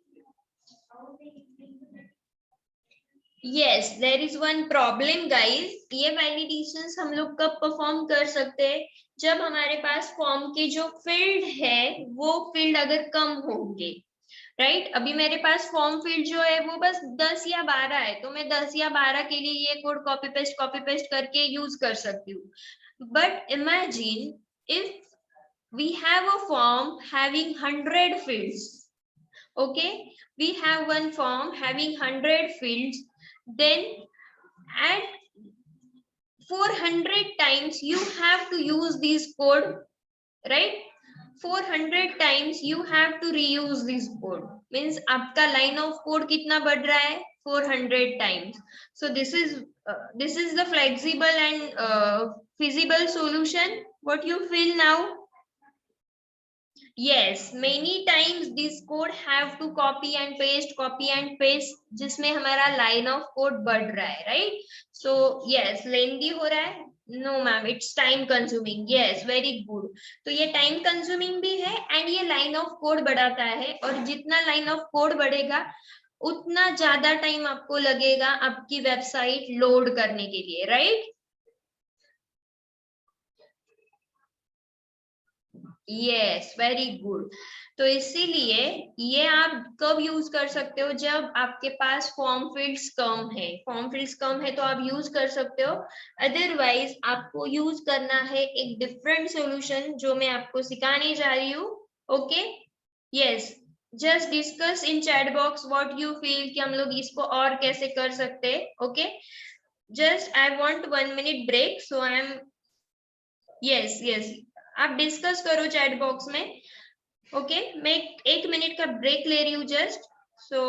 yes there is one problem guys, ये वैलिडेशंस हम लोग कब परफॉर्म कर सकते हैं? जब हमारे पास फॉर्म के जो फील्ड है वो फील्ड अगर कम होंगे, राइट। अभी मेरे पास फॉर्म फील्ड जो है वो बस 10 या 12 है, तो मैं 10 या 12 के लिए ये कोड कॉपी पेस्ट करके यूज कर सकती हूँ। But imagine if we have a form having 100 fields, okay, we have one form having 100 fields, then at 400 times you have to use this code, right? 400 times you have to reuse this code, means आपका line of code कितना बढ़ रहा है? 400 times. So this is the flexible and feasible solution. What you feel now? Yes, many times this code have to copy and paste, जिसमें हमारा line of code बढ़ रहा है, right? So yes, lengthy हो रहा है? No ma'am, it's time consuming. Yes, very good. तो ये time consuming भी है and ये line of code बढ़ाता है, और जितना line of code बढ़ेगा उतना ज्यादा टाइम आपको लगेगा आपकी वेबसाइट लोड करने के लिए, राइट? Yes, very good. तो इसीलिए ये आप कब यूज कर सकते हो? जब आपके पास फॉर्म फील्ड्स कम है, फॉर्म फील्ड्स कम है तो आप यूज कर सकते हो। अदरवाइज आपको यूज करना है एक डिफरेंट सॉल्यूशन जो मैं आपको सिखाने जा रही हूँ। Okay, yes, just discuss in chat box what you feel कि हम लोग इसको और कैसे कर सकते हैं। Okay, just I want 1 minute break, so I am, yes yes, आप डिस्कस करो चैट बॉक्स में। ओके, मैं 1 minute का ब्रेक ले रही हूँ जस्ट, सो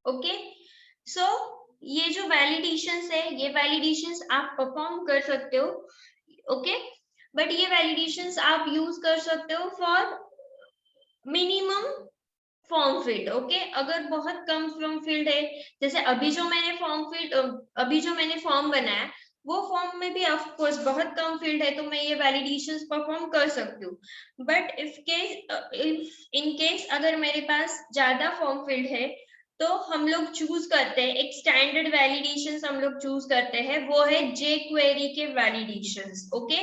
ओके, सो ये जो वैलिडेशंस है, ये वैलिडेशंस आप परफॉर्म कर सकते हो, ओके, बट ये वैलिडेशंस आप यूज कर सकते हो for minimum form field, okay. अगर बहुत कम फॉर्म फील्ड है, जैसे अभी जो मैंने फॉर्म बनाया, वो फॉर्म में भी ऑफ कोर्स बहुत कम फील्ड है, तो मैं ये वैलिडेशंस परफॉर्म कर सकती हूँ। बट इफ इन केस अगर मेरे पास ज्यादा फॉर्म फील्ड है, तो हम लोग चूज करते हैं एक स्टैंडर्ड वैलिडेशंस, हम लोग चूज करते हैं, वो है जे क्वेरी के वैलिडेशंस, ओके।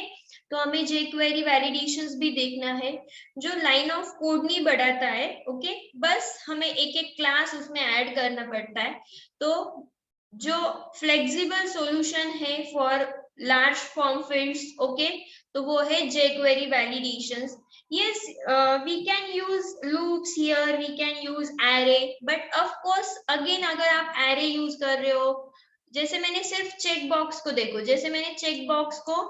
तो हमें जे क्वेरी वैलिडेशंस भी देखना है, जो लाइन ऑफ कोड नहीं बढ़ाता है, ओके, बस हमें एक एक क्लास उसमें ऐड करना पड़ता है। तो जो फ्लेक्सिबल सॉल्यूशन है for large form fields, okay, तो वो है jQuery validations. Yes, we can use loops here, we can use array, but of course again अगर आप array use कर रहे हो, जैसे मैंने सिर्फ चेक बॉक्स को देखो, जैसे मैंने चेक बॉक्स को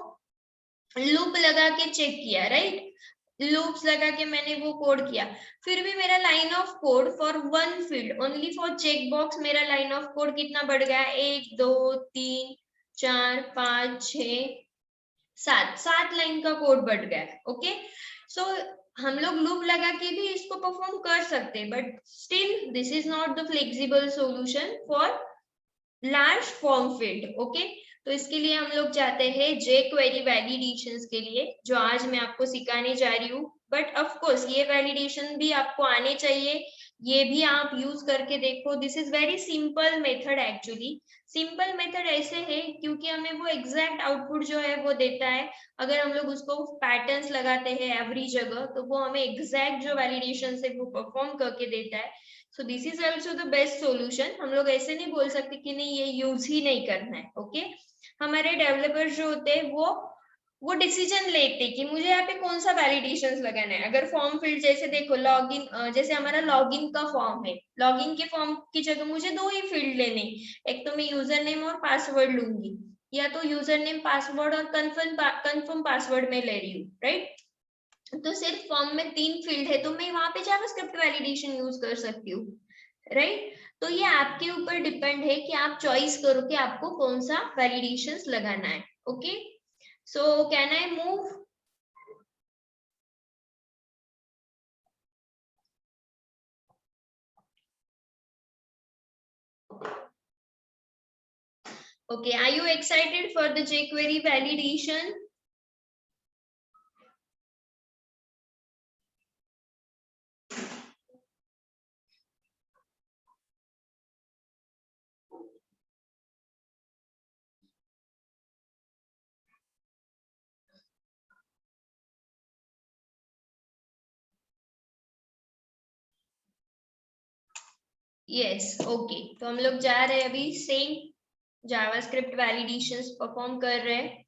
लूप लगा के चेक किया, राइट, लूप्स लगा के मैंने वो कोड किया, फिर भी मेरा line of code for one field only for check box, मेरा लाइन ऑफ कोड कितना बढ़ गया, 1 2 3 4 5 6 7 लाइन का कोड बढ़ गया है, ओके। सो हम लोग लूप लगा के भी इसको परफॉर्म कर सकते हैं, but still this is not the flexible solution for large form field, okay. तो इसके लिए हम लोग जाते हैं jQuery वैलिडेशंस के लिए, जो आज मैं आपको सिखाने जा रही हूँ। बट ऑफ कोर्स ये वैलिडेशन भी आपको आने चाहिए, ये भी आप यूज करके देखो। This is very simple method, actually simple method ऐसे है क्योंकि हमें वो एग्जैक्ट आउटपुट जो है वो देता है। अगर हम लोग उसको पैटर्न्स लगाते हैं एवरी जगह, तो वो हमें एग्जैक्ट जो वैलिडेशन है वो परफॉर्म करके देता है। So this is also the best solution. हम लोग ऐसे नहीं बोल सकते कि नहीं ये यूज ही नहीं करना है, ओके। हमारे डेवलपर जो होते हैं वो डिसीजन लेते कि मुझे यहाँ पे कौन सा वैलिडेशंस लगाना है। अगर फॉर्म फील्ड जैसे देखो लॉगिन, जैसे हमारा लॉगिन का फॉर्म है, लॉगिन के फॉर्म की जगह मुझे 2 ही फील्ड लेने, एक तो मैं यूजर नेम और पासवर्ड लूंगी, या तो यूजर नेम पासवर्ड और कंफर्म पासवर्ड में ले रही हूँ, राइट। तो सिर्फ फॉर्म में 3 फील्ड है, तो मैं वहां पे जावास्क्रिप्ट वैलिडेशन यूज कर सकती हूँ, राइट। तो ये आपके ऊपर डिपेंड है कि आप चॉइस करो कि आपको कौन सा वैलिडेशंस लगाना है, okay. So can I move? Okay, are you excited for the jQuery validation? Yes, okay. तो हम लोग जा रहे हैं अभी सेम जावास्क्रिप्ट वैलिडेशंस परफॉर्म कर रहे हैं।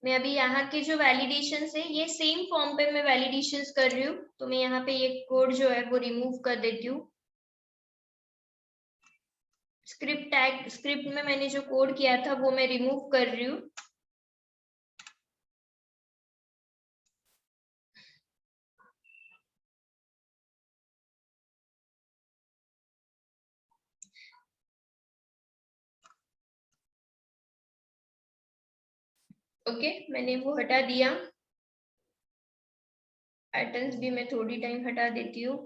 मैं अभी यहाँ के जो वैलिडेशंस है ये सेम फॉर्म पे मैं वैलिडेशंस कर रही हूँ, तो मैं यहाँ पे ये कोड जो है वो रिमूव कर देती हूँ। स्क्रिप्ट में मैंने जो कोड किया था वो मैं रिमूव कर रही हूँ। ओके, मैंने वो हटा दिया। पैटर्न्स भी मैं थोड़ी टाइम हटा देती हूँ।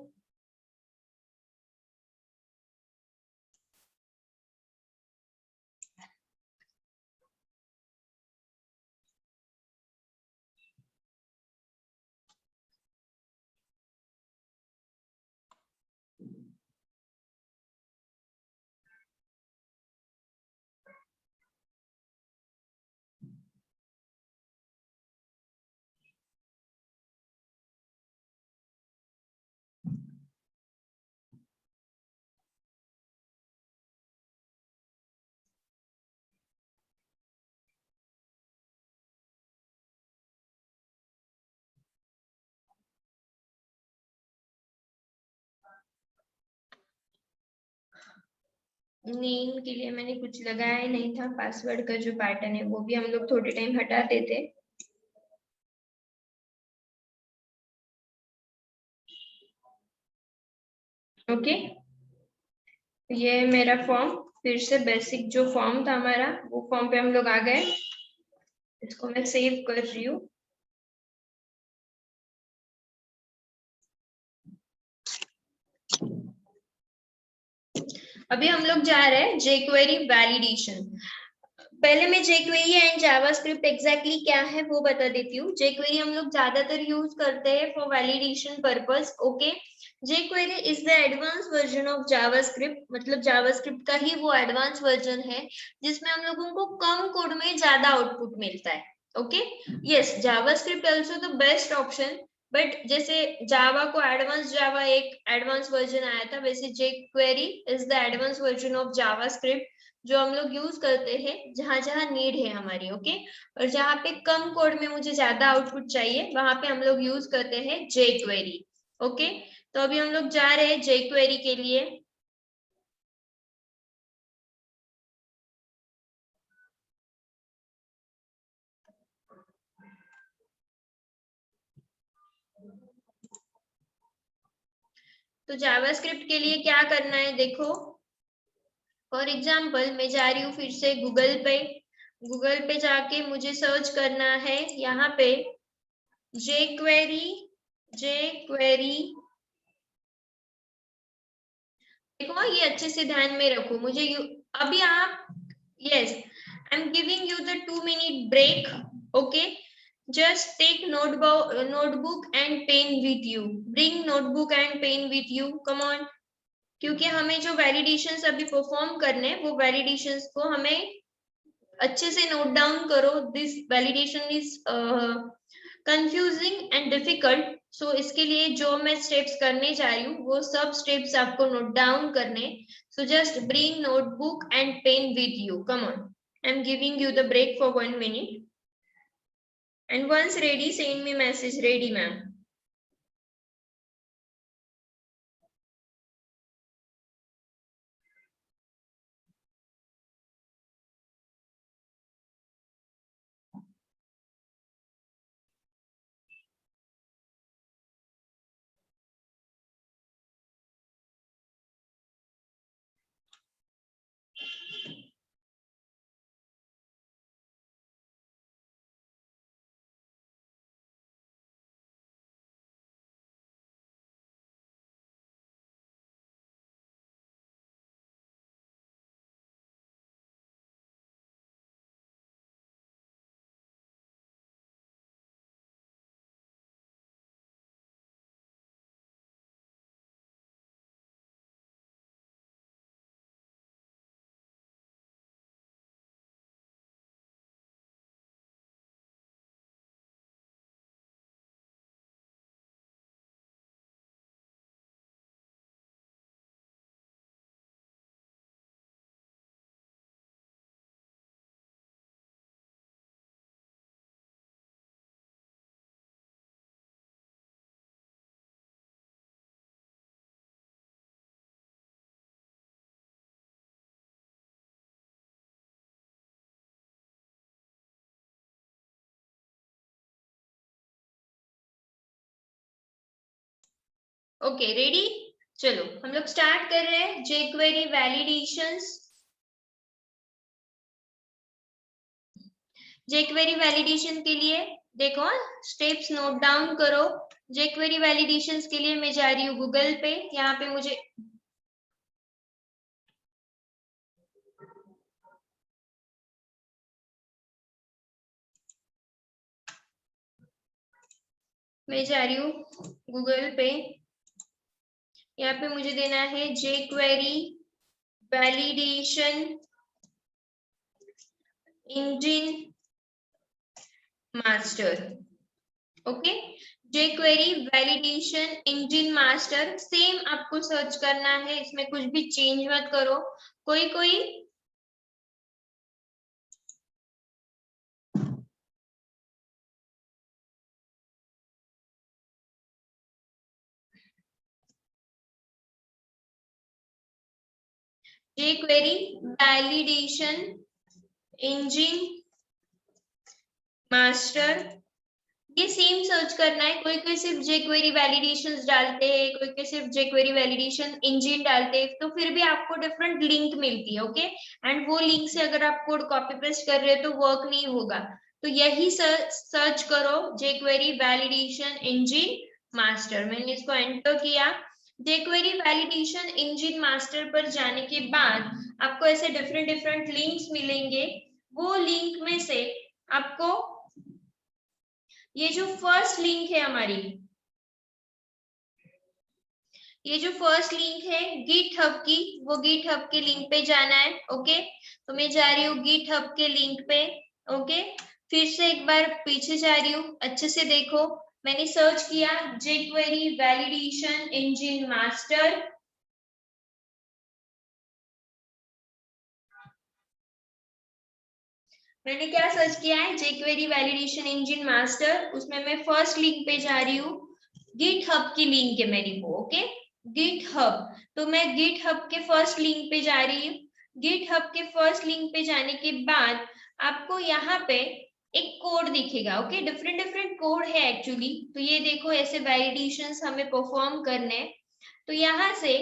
नेम के लिए मैंने कुछ लगाया ही नहीं था, पासवर्ड का जो पैटर्न है वो भी हम लोग थोड़े टाइम हटा देते। ओके, ये मेरा फॉर्म, फिर से बेसिक जो फॉर्म था हमारा, वो फॉर्म पे हम लोग आ गए। इसको मैं सेव कर रही हूँ। अभी हम लोग जा रहे हैं jQuery वैलिडेशन। पहले मैं jQuery एंड जावास्क्रिप्ट एग्जैक्टली क्या है वो बता देती हूँ। jQuery हम लोग ज्यादातर यूज करते हैं for validation purpose. Okay, jQuery is the advance version of JavaScript, मतलब जावास्क्रिप्ट का ही वो एडवांस वर्जन है जिसमें हम लोगों को कम कोड में ज्यादा आउटपुट मिलता है। Okay, yes, JavaScript also the best option, but जैसे जावा को एडवांस जावा एक एडवांस वर्जन आया था, वैसे jQuery is the advance version of JavaScript जो हम लोग यूज करते हैं जहां जहां नीड है हमारी। ओके, और जहां पे कम कोड में मुझे ज्यादा आउटपुट चाहिए वहां पे हम लोग यूज करते हैं jQuery। ओके, तो अभी हम लोग जा रहे हैं jQuery के लिए। तो जावास्क्रिप्ट के लिए क्या करना है देखो, फॉर एग्जाम्पल मैं जा रही हूँ फिर से गूगल पे जाके मुझे सर्च करना है यहाँ पे jQuery। देखो ये अच्छे से ध्यान में रखो, मुझे अभी आप, yes, I am giving you the 2 minute break. Okay, just take notebook and pen with you, bring notebook and pen with you, come on, क्योंकि हमें जो वैलिडेशंस अभी परफॉर्म करने हैं वो वैलिडेशंस को हमें अच्छे से नोट डाउन करो। This validation is confusing and difficult, so इसके लिए जो मैं स्टेप्स करने जा रही हूँ वो सब स्टेप्स आपको नोट डाउन करने। So just bring notebook and pen with you, come on, I am giving you the break for 1 minute and once ready send me message ready ma'am। Okay ready, चलो हम लोग start कर रहे हैं jQuery validations. jQuery validation के लिए देखो steps note down करो। jQuery validations के लिए मैं जा रही हूँ गूगल पे, यहाँ पे मुझे मैं जा रही हूँ गूगल पे, यहाँ पे मुझे देना है jQuery validation engine master. Okay, jQuery validation engine master same आपको सर्च करना है, इसमें कुछ भी चेंज मत करो। कोई कोई jQuery वैलिडेशन इंजन मास्टर ये सेम सर्च करना है। कोई कोई सिर्फ jQuery वैलिडेशंस डालते हैं, कोई कोई सिर्फ jQuery वैलिडेशन इंजन डालते हैं, तो फिर भी आपको डिफरेंट लिंक मिलती है। ओके, एंड वो लिंक से अगर आप कोड कॉपी पेस्ट कर रहे हो तो वर्क नहीं होगा। तो यही सर्च करो jQuery वैलिडेशन इंजन मास्टर। मैंने इसको एंटर किया। jQuery वैलिडेशन इंजन मास्टर पर जाने के बाद आपको ऐसे डिफरेंट डिफरेंट लिंक्स मिलेंगे। वो लिंक में से आपको ये जो फर्स्ट लिंक है हमारी, ये जो फर्स्ट लिंक है गिटहब की, वो गिटहब के लिंक पे जाना है। ओके, तो मैं जा रही हूँ गिटहब के लिंक पे। ओके, फिर से एक बार पीछे जा रही हूँ, अच्छे से देखो। मैंने सर्च किया jQuery वैलिडेशन इंजन मास्टर। मैंने क्या सर्च किया है, jQuery वैलिडेशन इंजन मास्टर। उसमें मैं फर्स्ट लिंक पे जा रही हूँ, गिटहब की लिंक है मेरी वो। ओके, गिटहब, तो मैं गिटहब के फर्स्ट लिंक पे जा रही हूँ। गिटहब के फर्स्ट लिंक पे जाने के बाद आपको यहाँ पे एक कोड दिखेगा। ओके, डिफरेंट डिफरेंट कोड है एक्चुअली। तो ये देखो, ऐसे वैलिडेशंस हमें परफॉर्म करने हैं। तो यहाँ से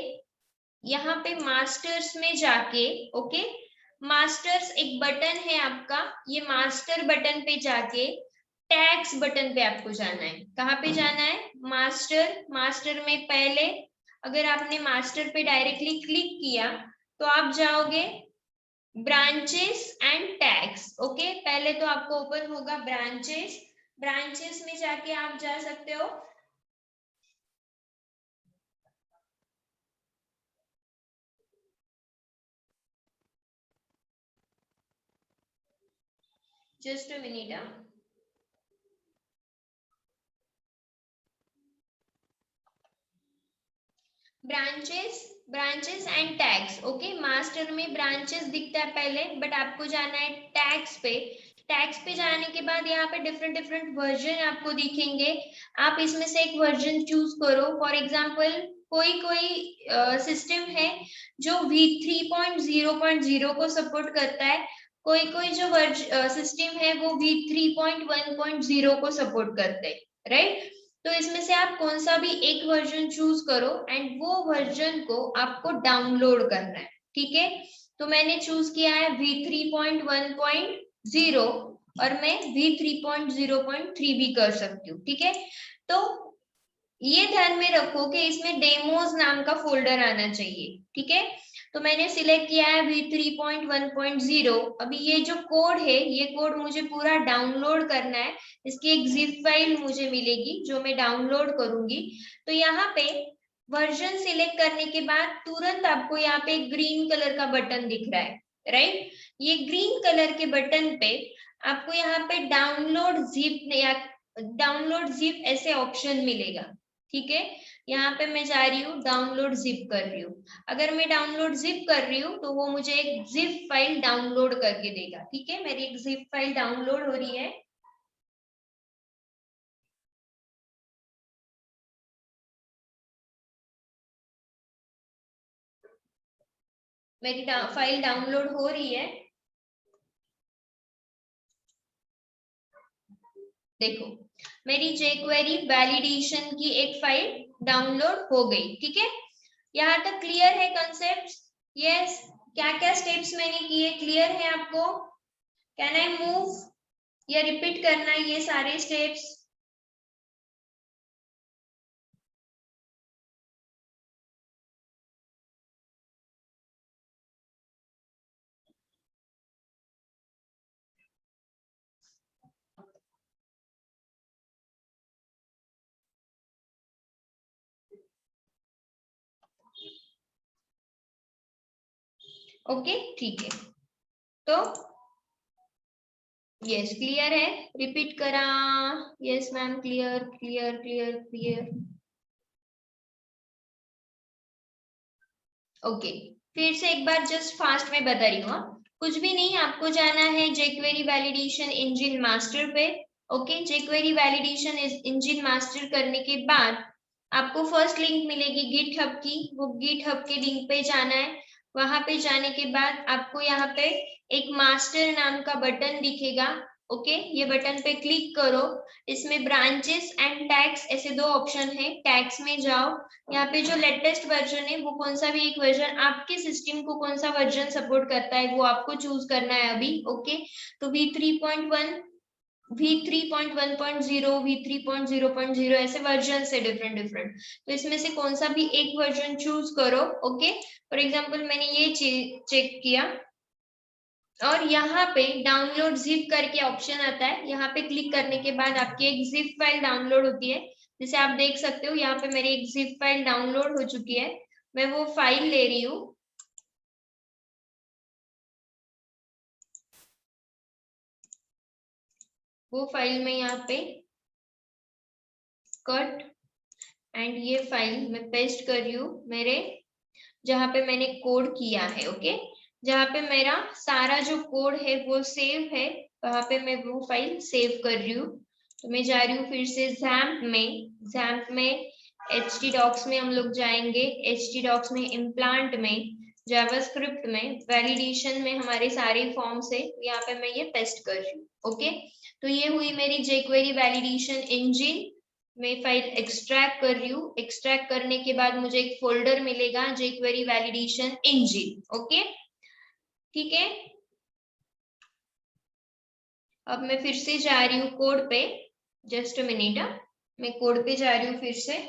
यहाँ पे मास्टर्स में जाके, ओके, मास्टर्स एक बटन है आपका, ये मास्टर बटन पे जाके टैग्स बटन पे आपको जाना है। कहाँ पे जाना है, मास्टर। मास्टर में पहले अगर आपने मास्टर पे डायरेक्टली क्लिक किया तो आप जाओगे ब्रांचेस एंड टैग्स। ओके, पहले तो आपको ओपन होगा ब्रांचेस। ब्रांचेस में जाके आप जा सकते हो। Just a minute. Branches, branches end tags. Okay, master में ब्रांचेस दिखता है पहले, बट आपको जाना है टैग्स पे। टैग्स पे जाने के बाद यहाँ पे डिफरेंट डिफरेंट वर्जन आपको दिखेंगे। आप इसमें से एक वर्जन चूज करो। फॉर एग्जांपल कोई कोई सिस्टम है जो v3.0.0 को सपोर्ट करता है, कोई कोई जो सिस्टम है वो v3.1.0 को सपोर्ट करते हैं, राइट। तो इसमें से आप कौन सा भी एक वर्जन चूज करो एंड वो वर्जन को आपको डाउनलोड करना है। ठीक है, तो मैंने चूज किया है v3.1.0 और मैं v3.0.3 भी कर सकती हूँ। ठीक है, तो ये ध्यान में रखो कि इसमें डेमोज नाम का फोल्डर आना चाहिए। ठीक है, तो मैंने सिलेक्ट किया है v3.1.0। अभी ये जो कोड है, ये कोड मुझे पूरा डाउनलोड करना है। इसकी एक जिप फाइल मुझे मिलेगी जो मैं डाउनलोड करूंगी। तो यहाँ पे वर्जन सिलेक्ट करने के बाद तुरंत आपको यहाँ पे ग्रीन कलर का बटन दिख रहा है, राइट। ये ग्रीन कलर के बटन पे आपको यहाँ पे डाउनलोड जिप या डाउनलोड जिप ऐसे ऑप्शन मिलेगा। ठीक है, यहाँ पे मैं जा रही हूँ डाउनलोड जिप कर रही हूँ। अगर मैं डाउनलोड जिप कर रही हूँ तो वो मुझे एक जिप फाइल डाउनलोड करके देगा। ठीक है, मेरी एक जिप फाइल डाउनलोड हो रही है। मेरी फाइल डाउनलोड हो रही है। देखो, मेरी jQuery वैलिडेशन की एक फाइल डाउनलोड हो गई। ठीक है, यहाँ तक क्लियर है कंसेप्ट? यस, क्या क्या स्टेप्स मैंने किए क्लियर है आपको? कैन आई मूव या रिपीट करना है ये सारे स्टेप्स? ओके, ठीक है, तो यस क्लियर है, रिपीट करा। Yes ma'am, clear clear clear clear. Okay, फिर से एक बार जस्ट फास्ट में बता रही हूँ। कुछ भी नहीं, आपको जाना है jQuery वैलिडेशन इंजन मास्टर पे। Okay, jQuery validation engine master करने के बाद आपको फर्स्ट लिंक मिलेगी गिटहब की, वो गिटहब के लिंक पे जाना है। वहां पे जाने के बाद आपको यहाँ पे एक मास्टर नाम का बटन दिखेगा। ओके, ये बटन पे क्लिक करो। इसमें ब्रांचेस एंड टैग्स ऐसे दो ऑप्शन है। टैग्स में जाओ, यहाँ पे जो लेटेस्ट वर्जन है वो कौन सा भी एक वर्जन, आपके सिस्टम को कौन सा वर्जन सपोर्ट करता है वो आपको चूज करना है अभी। ओके, तो V3.1, V3.1.0, V3.0.0 ऐसे वर्जन है डिफरेंट डिफरेंट। तो इसमें से कौन सा भी एक वर्जन चूज करो। ओके, फॉर एग्जांपल मैंने ये चेक किया, और यहाँ पे डाउनलोड जिप करके ऑप्शन आता है। यहाँ पे क्लिक करने के बाद आपकी एक जिप फाइल डाउनलोड होती है। जैसे आप देख सकते हो यहाँ पे मेरी एक जिप फाइल डाउनलोड हो चुकी है। मैं वो फाइल ले रही हूँ। वो फाइल में यहाँ पे कट एंड ये फाइल मैं पेस्ट कर रही हूँ मेरे जहाँ पे मैंने कोड किया है। ओके, जहाँ पे मेरा सारा जो कोड है वो सेव है, वहां पे मैं वो फाइल सेव कर रही हूँ। तो मैं जा रही हूँ फिर से XAMPP में htdocs में हम लोग जाएंगे। htdocs में इम्प्लांट में जावास्क्रिप्ट में वैलिडेशन में हमारे सारे फॉर्म्स है, यहाँ पे मैं ये पेस्ट कर रही हूँ। ओके, तो ये हुई मेरी jQuery वैलिडेशन इंजन। मैं फाइल एक्सट्रैक्ट कर रही हूँ। एक्सट्रैक्ट करने के बाद मुझे एक फोल्डर मिलेगा jQuery वैलिडेशन इंजन। ओके, ठीक है। अब मैं फिर से जा रही हूँ code pay, just a minute, मैं कोड पे जा रही हूँ फिर से।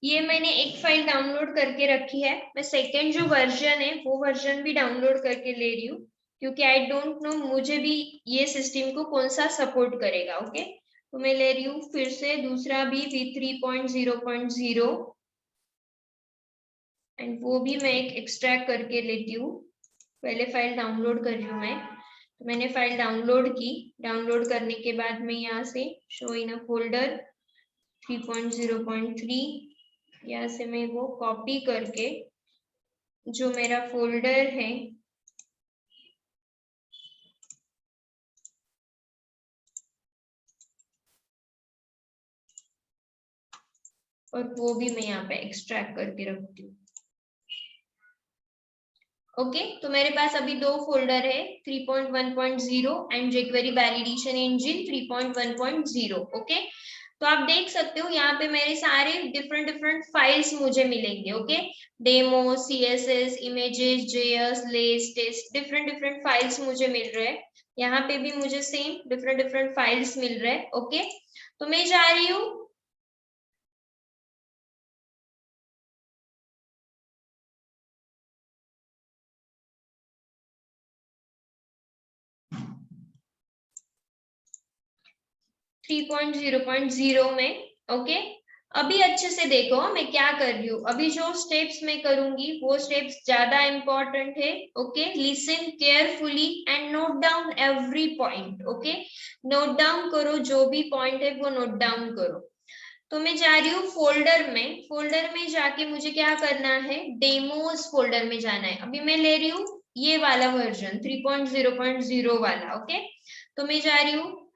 ये मैंने एक फाइल डाउनलोड करके रखी है। मैं सेकेंड जो वर्जन है वो वर्जन भी डाउनलोड करके ले रही हूँ, क्योंकि आई डोंट नो मुझे भी ये सिस्टम को कौन सा सपोर्ट करेगा। ओके, तो मैं ले रही हूँ फिर से दूसरा भी V3.0.0 एंड वो भी मैं एक एक्सट्रैक्ट करके लेती हूँ। पहले फाइल डाउनलोड कर रही हूँ मैं। तो मैंने फाइल डाउनलोड की। डाउनलोड करने के बाद मैं यहाँ से शो इन अ फोल्डर 3.0.3, यहाँ से मैं वो कॉपी करके जो मेरा फोल्डर है और वो भी मैं यहाँ पे एक्सट्रैक्ट करके रखती हूँ। ओके, तो मेरे पास अभी दो फोल्डर है, 3.1.0 end jQuery validation engine 3.1.0। Okay, तो आप देख सकते हो यहाँ पे मेरे सारे डिफरेंट डिफरेंट फाइल्स मुझे मिलेंगे। Okay, demo, CSS, images, JS, लेस, टेस्ट, डिफरेंट डिफरेंट फाइल्स मुझे मिल रहे हैं। यहाँ पे भी मुझे same different different files mill रहे हैं। ओके, तो मैं जा रही हूँ 3.0.0 में। ओके, अभी अच्छे से देखो मैं क्या कर रही हूँ। अभी जो स्टेप्स मैं करूंगी वो स्टेप्स ज्यादा इंपॉर्टेंट है। Okay, listen carefully and note down every point. Okay, note down करो, जो भी पॉइंट है वो नोट डाउन करो। तो मैं जा रही हूँ फोल्डर में। फोल्डर में जाके मुझे क्या करना है, डेमोज फोल्डर में जाना है। अभी मैं ले रही हूँ ये वाला वर्जन 3.0.0 वाला। ओके, तो मैं जा रही हूँ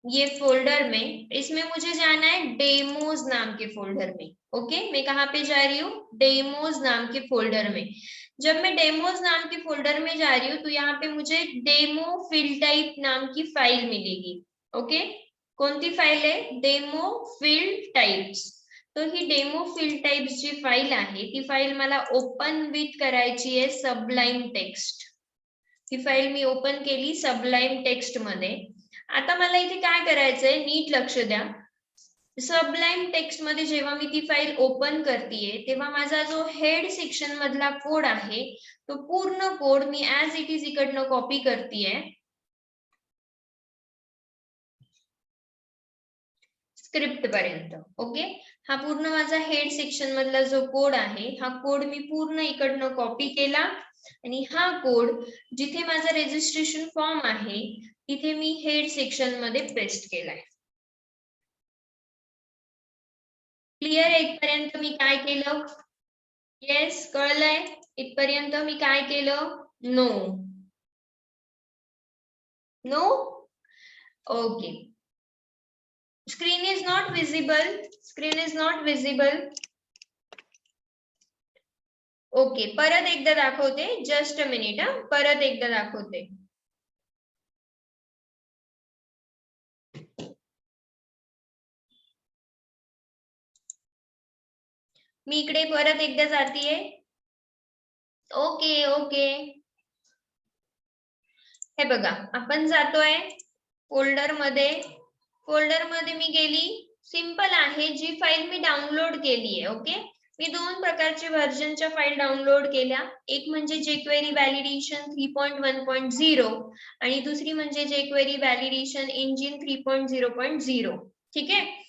ये फोल्डर में। इसमें मुझे जाना है डेमोज नाम के फोल्डर में। ओके, मैं कहाँ पे जा रही हूँ, डेमोज नाम के फोल्डर में। जब मैं डेमोज नाम के फोल्डर में जा रही हूँ तो यहाँ पे मुझे डेमो फील्ड टाइप नाम की फाइल मिलेगी। ओके, कौन सी फाइल है, डेमो फील्ड टाइप्स। तो ही डेमो फील्ड टाइप्स जी फाइल आहे ती फाइल मला ओपन विथ करायची आहे सबलाईम टेक्स्ट। ही फाइल मी ओपन केली सबलाईम टेक्स्ट मध्ये। आता मला इथे काय करायचंय, नीट लक्ष द्या। सबलाईम टेक्स्ट मध्ये जेव्हा मी ती फाईल ओपन करतेय तेव्हा माझा जो हेड सेक्शन मधला कोड आहे तो पूर्ण code me as it is इकडनं कॉपी करतेय स्क्रिप्ट पर्यंत। ओके, हा पूर्ण माझा हेड सेक्शन मधला जो कोड आहे हा कोड मी पूर्ण इकडनं कॉपी केला आणि हा कोड जिथे माझा रजिस्ट्रेशन फॉर्म आहे तिथे मी हेड सेक्शन मध्ये पेस्ट केलाय। क्लियर आहे इथपर्यंत मी काय केलं, येस कळलंय इथपर्यंत मी काय केलं, no no. Okay. Screen is not visible. Screen is not visible. Okay, परत एकदा दाखवते. Just a minute. परत एकदा दाखवते. मी इकडे परत एकदा जातीये. Okay okay. हे बघा, आपण जातोय फोल्डर मध्ये. फोल्डर मध्ये मी गेली. सिंपल आहे. जी फाईल मी डाउनलोड केली आहे. ओके, मी दोन प्रकारचे व्हर्जनच्या फाईल डाउनलोड केल्या. एक म्हणजे jQuery व्हॅलिडेशन 3.1.0 आणि दुसरी म्हणजे jQuery व्हॅलिडेशन इंजिन 3.0.0. ठीक आहे.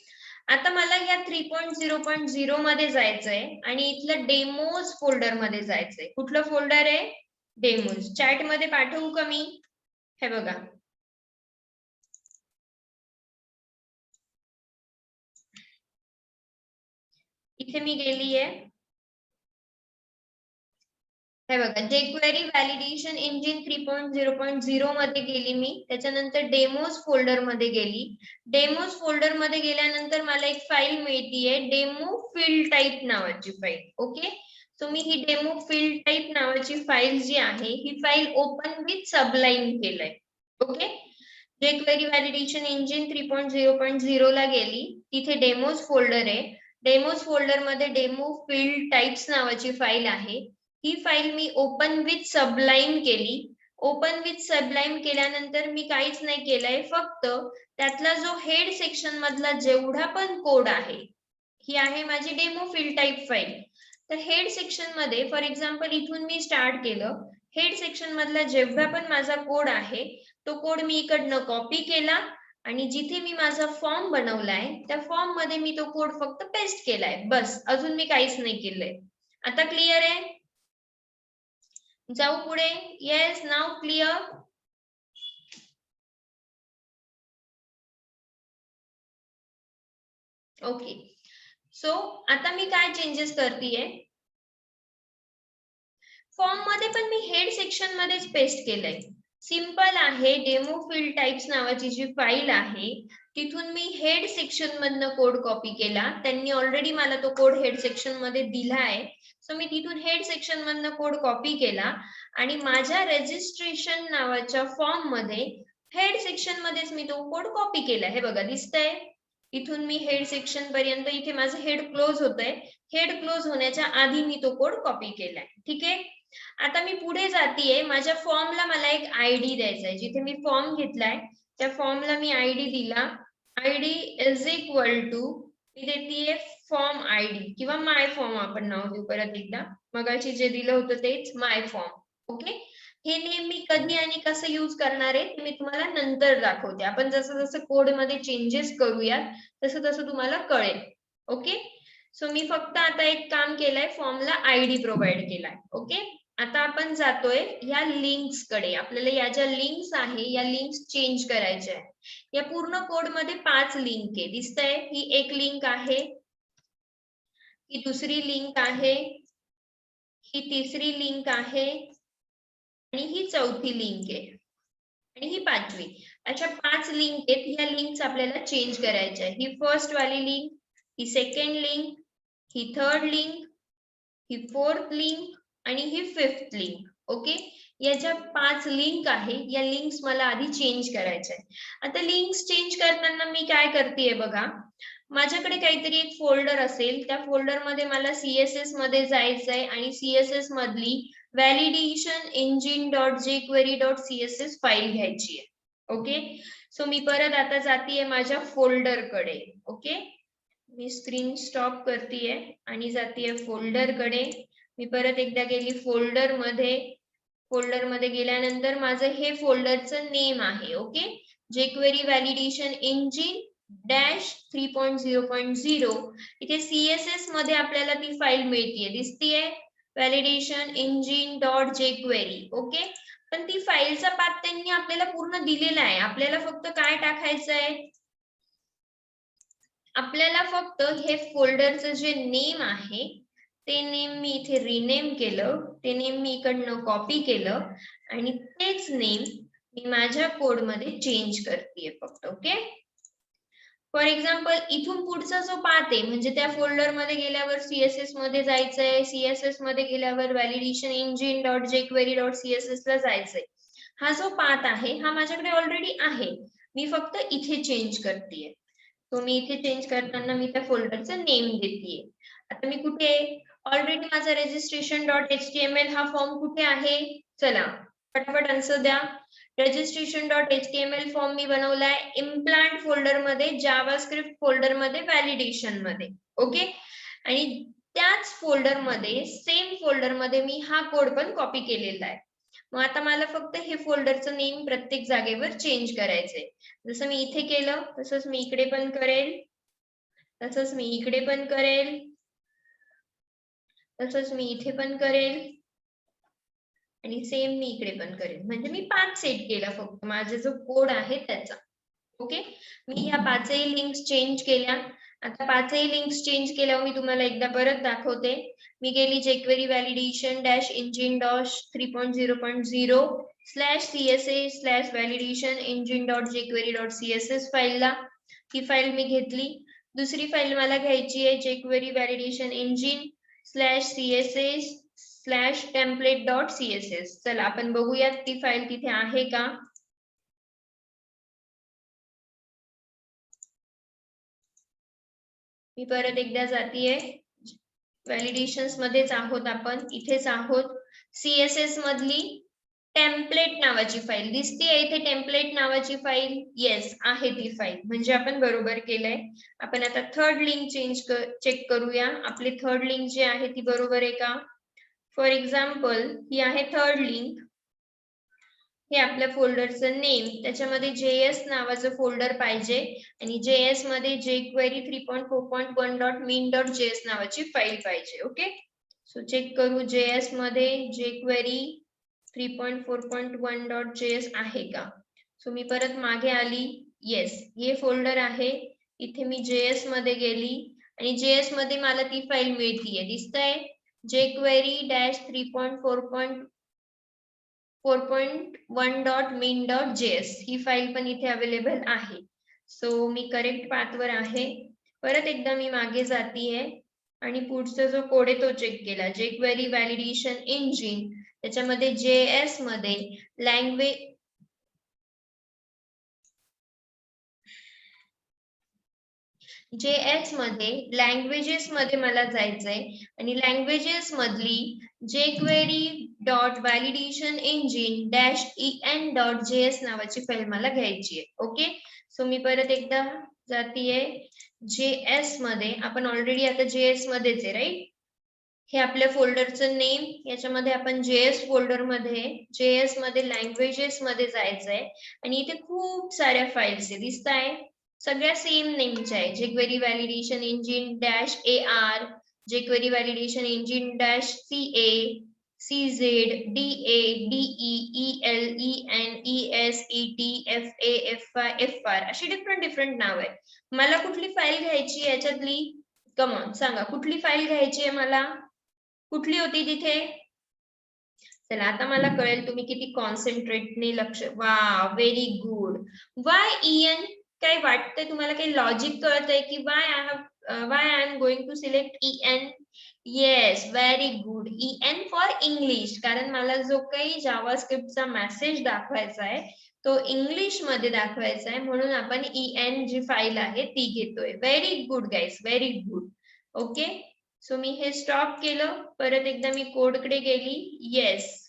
आता मला या 3.0.0 मध्ये जायचंय आणि इथलं डेमोज फोल्डर मध्ये जायचंय. कुठलं फोल्डर आहे? डेमोज. चॅट मध्ये पाठवू का मी? हे बघा, इथे मी गेली आहे. हे बघा, jQuery व्हॅलिडेशन इंजिन 3.0.0 मध्ये गेली मी. त्याच्यानंतर डेमोज फोल्डर मध्ये गेली. डेमोज फोल्डर मध्ये गेल्यानंतर मला एक फाईल मिळतीये, डेमो फील्ड टाइप नावाची फाईल. ओके, सो मी ही डेमो फील्ड टाइप नावाची फाईल जी आहे, ही फाईल ओपन विथ सबलाईम केलंय. ओके, jQuery व्हॅलिडेशन इंजिन 3.0.0 ला गेली. तिथे डेमोज फोल्डर आहे. डेमोज फोल्डर मध्ये डेमो फील्ड टाइप्स नावाची फाईल आहे. ही फाईल मी ओपन विथ सबलाईम केली. ओपन विथ सबलाईम केल्यानंतर मी काहीच नाही केलंय, फक्त त्यातला जो हेड सेक्शन मधला जेवढा पण कोड आहे, ही आहे माझी डेमो फील्ड टाइप फाईल. तर हेड सेक्शन मध्ये फॉर एक्झाम्पल इथून मी स्टार्ट केलं. हेड सेक्शन मधला जेवढा पण माझा कोड आहे, तो कोड मी इकडनं कॉपी केला आणि जिथे मी माझा फॉर्म बनवलाय त्या फॉर्म मध्ये मी तो कोड फक्त पेस्ट केलाय. बस, अजून मी काहीच नाही केलंय. आता क्लिअर आहे? जाऊ पुढे. येस, नाव क्लिअर. ओके, सो आता मी काय चेंजेस करतेय, फॉर्म मध्ये पण मी हेड सेक्शन मध्येच पेस्ट केलंय. सिंपल आहे. डेमो फील्ड टाइप्स नावाची जी फाईल आहे, तिथून मी हेड सेक्शन मधनं कोड कॉपी केला. त्यांनी ऑलरेडी मला तो कोड हेड सेक्शन मध्ये दिला आहे. सो मी तिथून हेड सेक्शन मधनं कोड कॉपी केला आणि माझ्या रजिस्ट्रेशन नावाच्या फॉर्म मध्ये हेड सेक्शन मध्येच मी तो कोड कॉपी केला. हे बघा, दिसतंय. इथून मी हेड सेक्शन पर्यंत, इथे माझं हेड क्लोज होतंय. हेड क्लोज होण्याच्या आधी मी तो कोड कॉपी केलाय. ठीक आहे. आता मी पुढे जातीये. माझ्या फॉर्मला मला एक आयडी द्यायचा आहे. जिथे मी फॉर्म घेतलाय त्या फॉर्मला मी आयडी दिला. आयडी इज इक्वल टू, मी देतीये फॉर्म आयडी किंवा माय फॉर्म आपण नाव देऊ परत एकदा. मगाशी जे दिलं होतं तेच माय फॉर्म. ओके, हे नेम मी कधी आणि कसं यूज करणार आहे मी तुम्हाला नंतर दाखवते. आपण जसं जसं कोड मध्ये चेंजेस करूयात तसं तसं तुम्हाला कळेल. ओके, सो मी फक्त आता एक काम केलंय, फॉर्मला आयडी प्रोव्हाइड केलाय. ओके, आता आपण जातोय या लिंक्स कडे. आपल्याला या ज्या लिंक्स आहे या लिंक्स चेंज करायच्या आहे. या पूर्ण कोड मध्ये 5 लिंक आहे. दिसतंय? ही एक लिंक आहे, ही दुसरी लिंक आहे, ही तिसरी लिंक आहे आणि ही चौथी लिंक आहे आणि ही पाचवी. अशा 5 लिंक आहेत. ह्या लिंक्स आपल्याला चेंज करायच्या आहे. ही फर्स्ट वाली लिंक, ही सेकंड लिंक, ही थर्ड लिंक, ही फोर्थ लिंक आणि ही फिफ्थ लिंक. ओके, या ज्या 5 लिंक आहे या लिंक्स मला आधी चेंज करायच्या आहे. आता लिंक्स चेंज करताना मी काय करतेय बघा, माझ्याकडे काहीतरी एक फोल्डर असेल. त्या फोल्डर मध्ये मला सीएसएस मध्ये जायचंय आणि सीएसएस मधली validation engine dot jQuery dot CSS file घ्यायची आहे. ओके, सो मी परत आता जातीये माझ्या फोल्डर कडे. ओके, मी स्क्रीन स्टॉप करतेय आणि जातीये फोल्डर कडे. मी परत एकदा गेली फोल्डर मध्ये. फोल्डर मध्ये गेल्यानंतर माझं हे फोल्डरचं नेम आहे. Okay, jQuery validation engine dash 3.0.0. इथे सीएसएस मध्ये आपल्याला ती फाईल मिळतीये. दिसतीये? Validation engine dot jQuery. Okay, पण ती फाईलचा पाथ त्यांनी आपल्याला पूर्ण दिलेला आहे. आपल्याला फक्त काय टाकायचं आहे, आपल्याला फक्त हे फोल्डरचं जे नेम आहे ते नेम मी इथे रिनेम केलं. ते नेम मी इकडनं कॉपी केलं आणि तेच नेम मी माझ्या कोड मध्ये चेंज करते फक्त. ओके, फॉर एक्झाम्पल इथून पुढचा जो पाथ आहे म्हणजे त्या फोल्डर मध्ये गेल्यावर सीएसएस मध्ये जायचंय, सीएसएस मध्ये गेल्यावर validation engine dot jQuery dot CSS ला जायचंय. हा जो पाथ आहे हा माझ्याकडे ऑलरेडी आहे, मी फक्त इथे चेंज करतेय. तो मी इथे चेंज करताना मी त्या फोल्डरचं नेम देतेय. आता मी कुठे, ऑलरेडी माझा रजिस्ट्रेशन डॉट एचटीएमएल हा फॉर्म कुठे आहे, चला पटापट आन्सर द्या. रजिस्ट्रेशन डॉट एचटीएमएल फॉर्म मी बनवलाय इम्प्लांट फोल्डर मध्ये, जावास्क्रिप्ट फोल्डर मध्ये, व्हॅलिडेशन मध्ये. ओके, आणि त्याच फोल्डर मध्ये, सेम फोल्डर मध्ये मी हा कोड पण कॉपी केलेला आहे. मग आता मला फक्त हे फोल्डरचं नेम प्रत्येक जागेवर चेंज करायचंय. जसं मी इथे केलं तसंच मी इकडे पण करेल, तसंच मी इकडे पण करेल, तसंच मी इथे पण करेल आणि सेम मी इकडे पण करेल. म्हणजे मी 5 सेट केला फक्त माझा जो कोड आहे त्याचा. ओके, मी ह्या 5ही लिंक्स चेंज केल्या. आता 5ही लिंक्स चेंज केल्यावर मी तुम्हाला एकदा परत दाखवते. मी गेली jQuery validation dash engine Dash 3.0.0 /css /validation engine dot jQuery dot css फाईलला. ही फाईल मी घेतली. दुसरी फाईल मला घ्यायची आहे jQuery validation engine /css /template dot css. चला आपण बघूयात ती फाईल तिथे आहे का. मी परत एकदा जातीये, व्हॅलिडेशन्स मध्येच आहोत आपण, इथेच आहोत. सीएसएस मधली टेम्पलेट नावाची फाईल दिसते इथे, टेम्पलेट नावाची फाईल, येस आहे ती फाईल, म्हणजे आपण बरोबर केलंय. आपण आता थर्ड लिंक चेक करूया, आपली थर्ड लिंक जी आहे ती बरोबर आहे का. फॉर एक्झाम्पल ही आहे थर्ड लिंक, हे आपल्या फोल्डरचं नेम, त्याच्यामध्ये JS नावाचं फोल्डर पाहिजे आणि JS मध्ये jQuery 3.4.1.min.js नावाची फाईल पाहिजे. ओके, सो चेक करू JS मध्ये jQuery 3.4.1.js आहे का. सो मी परत मागे आली, येस हे फोल्डर आहे, इथे मी JS मध्ये गेली आणि JS मध्ये मला ती फाईल मिळतीये, दिसतंय jQuery -3.4.1.min.js ही फाईल पण इथे अवेलेबल आहे. सो मी करेक्ट पाथवर आहे. परत एकदा मी मागे जातीये आणि पुढचा जो कोड आहे तो चेक केला, जेक्वेरी व्हॅलिडेशन इंजिन, त्याच्यामध्ये JS मध्ये लँग्वेजेस मध्ये मला जायचंय आणि लँग्वेजेस मधली jQuery dot validation engine -en.js नावाची फाईल मला घ्यायची आहे. ओके, सो मी परत एकदा जातीये JS मध्ये, आपण ऑलरेडी आता JS मध्येच आहे राईट. हे आपल्या फोल्डरचं नेम, याच्यामध्ये आपण JS फोल्डर मध्ये, JS मध्ये लँग्वेजेस मध्ये जायचंय आणि इथे खूप साऱ्या फाईल्स आहे, दिसताय सगळ्या सेम नेमच्या आहे, jQuery validation engine -AR, jQuery validation engine -CA, CZ, DA, DE, EL, EN, ES, ET, FA, FI, FR अशी डिफरंट नाव आहे. मला कुठली फाईल घ्यायची याच्यातली, कमॉन सांगा कुठली फाईल घ्यायची आहे मला, कुठली होती तिथे. चला आता मला कळेल तुम्ही किती कॉन्सन्ट्रेटने लक्ष, वा व्हेरी गुड. वाय EN, काय वाटतंय तुम्हाला, काही लॉजिक कळतंय की why I am going to select EN. Yes, very good, EN for English, कारण मला जो काही जावास्क्रिप्टचा मेसेज दाखवायचा आहे तो इंग्लिश मध्ये दाखवायचा आहे, म्हणून आपण EN जी फाईल आहे ती घेतोय. Very good guys, very good. Okay, so मी हे स्टॉप केलं, परत एकदा मी कोडकडे गेली. येस,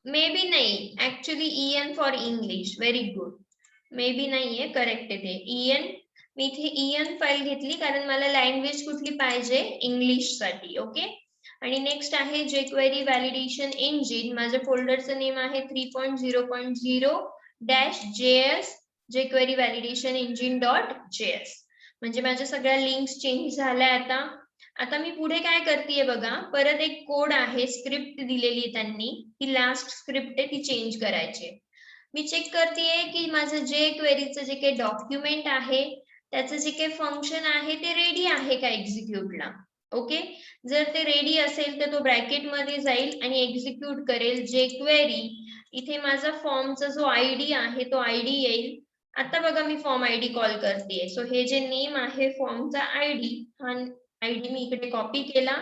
मे बी नाही, actually EN for English, very good. May be नाहीये, करेक्ट आहे ते EN. मी इथे EN फाईल घेतली कारण मला लँग्वेज कुठली पाहिजे, इंग्लिश साठी. ओके, आणि नेक्स्ट आहे jQuery व्हॅलिडेशन इंजिन, माझ्या फोल्डरचं नेम आहे 3.0.0 -js jQuery validation engine dot JS. म्हणजे माझ्या सगळ्या लिंक्स चेंज झाल्या. आता मी पुढे काय करतेय बघा, परत एक कोड आहे, स्क्रिप्ट दिलेली त्यांनी, ही लास्ट स्क्रिप्ट आहे, ती चेंज करायची. मी चेक करतेय की माझं jQueryचं जे काही डॉक्युमेंट आहे त्याचं जे काही फंक्शन आहे ते रेडी आहे का एक्झिक्यूटला. ओके, जर ते रेडी असेल तर तो ब्रॅकेट मध्ये जाईल आणि एक्झिक्यूट करेल jQuery इथे माझा फॉर्मचा जो आयडी आहे तो आयडी येईल. आता बघा मी फॉर्म आयडी कॉल करते. सो हे जे नेम आहे फॉर्मचा आयडी, हा आयडी मी इकडे कॉपी केला,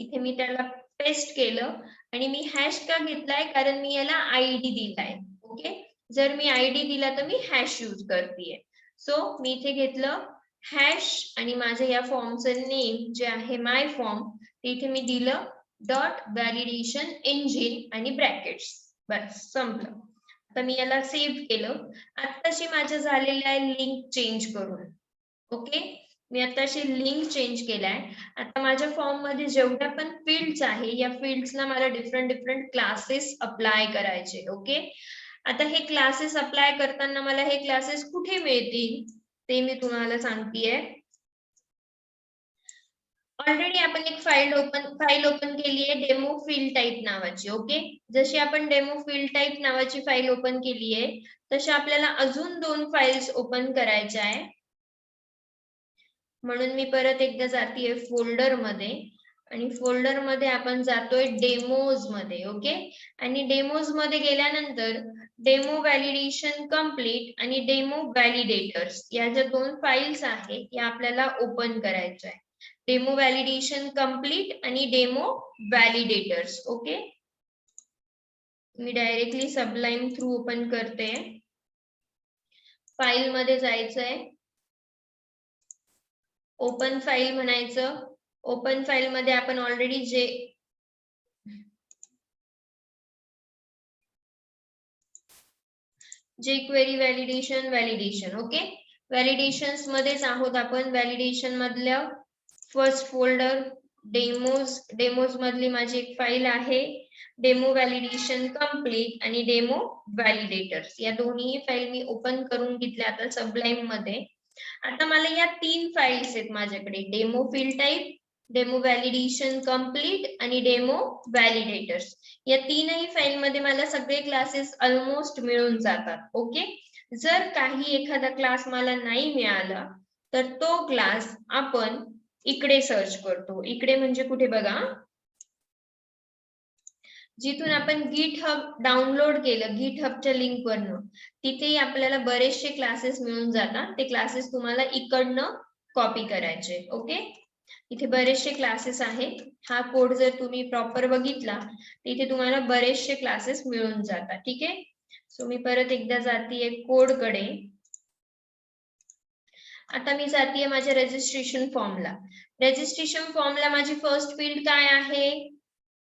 इथे मी त्याला पेस्ट केलं आणि मी हॅश का घेतलाय कारण मी याला आयडी दिलाय. ओके, जर मी आयडी दिला तर मी हॅश यूज करतेय. सो मी इथे घेतलं हॅश आणि माझ्या या फॉर्मचं नेम जे आहे माय फॉर्म, इथे मी दिलं डॉट व्हॅलिडेशन इंजिन आणि ब्रॅकेट्स. बस संपलं. आता मी याला सेव्ह केलं. आताशी माझ्या झालेल्या आहे लिंक चेंज करून. ओके, मी आताशी लिंक चेंज केलाय. आता माझ्या फॉर्म मध्ये जेवढ्या पण फील्ड्स आहे या फील्ड्सला मला डिफरंट क्लासेस अप्लाय करायचे. ओके, आता हे क्लासेस अप्लाय करताना मला हे क्लासेस कुठे मिळतील ते मी तुम्हाला सांगतेय. ऑलरेडी आपण एक फाइल ओपन केली आहे डेमो फील्ड टाइप नावाची. ओके, जशी आपण डेमो फील्ड टाइप नावाची फाइल ओपन केली आहे तशी आपल्याला अजून 2 फाइल्स ओपन करायच्या आहे. म्हणून मी परत एकदा जातीये फोल्डर मध्ये आणि फोल्डर मध्ये आपण जातोय डेमोज मध्ये. ओके, आणि डेमोज मध्ये गेल्यानंतर डेमो व्हॅलिडेशन कंप्लीट आणि डेमो व्हॅलिडेटर्स या ज्या 2 फाइल्स आहेत या आपल्याला ओपन करायच्या आहे. डेमो व्हॅलिडेशन कंप्लीट आणि डेमो व्हॅलिडेटर्स. ओके, मी डायरेक्टली सबलाईम थ्रू ओपन करते. फाइल मध्ये जायचंय, ओपन फाइल म्हणायचं. ओपन फाइल मध्ये आपण ऑलरेडी जे क्वेरी व्हॅलिडेशन. ओके, व्हॅलिडेशन्स मध्येच आहोत आपण. व्हॅलिडेशन मधलं फर्स्ट फोल्डर डेमोज मधली माझी एक फाइल आहे डेमो व्हॅलिडेशन कंप्लीट आणि डेमो व्हॅलिडेटर्स. या दोन्ही फाइल मी ओपन करून घेतल्या आता सबलाईम मध्ये. आता मला या 3 फाइल्स आहेत माझ्याकडे, demo field type, demo validation complete आणि डेमो व्हॅलिडेटर्स. या 3ही फाइल मध्ये मला सगळे क्लासेस ऑलमोस्ट मिळून जातात. ओके, जर काही एखादा क्लास मला नाही मिळाला तर तो क्लास आपण इकडे सर्च करतो. इकडे म्हणजे कुठे बघा, जिथून आपण गिटहब डाउनलोड केलं गिटहबच्या लिंक वरनं, तिथेही आपल्याला बरेचसे क्लासेस मिळून जातात. ते क्लासेस तुम्हाला इकडनं कॉपी करायचे. ओके, इथे बरेचसे क्लासेस आहेत. हा कोड जर तुम्ही प्रॉपर बघितला इथे तुम्हाला बरेचसे क्लासेस मिळून जातात. ठीक आहे, सो मी परत एकदा जातीये कोड कडे. आता मी जातीये माझ्या रजिस्ट्रेशन फॉर्मला. रजिस्ट्रेशन फॉर्मला माझी फर्स्ट फील्ड काय आहे,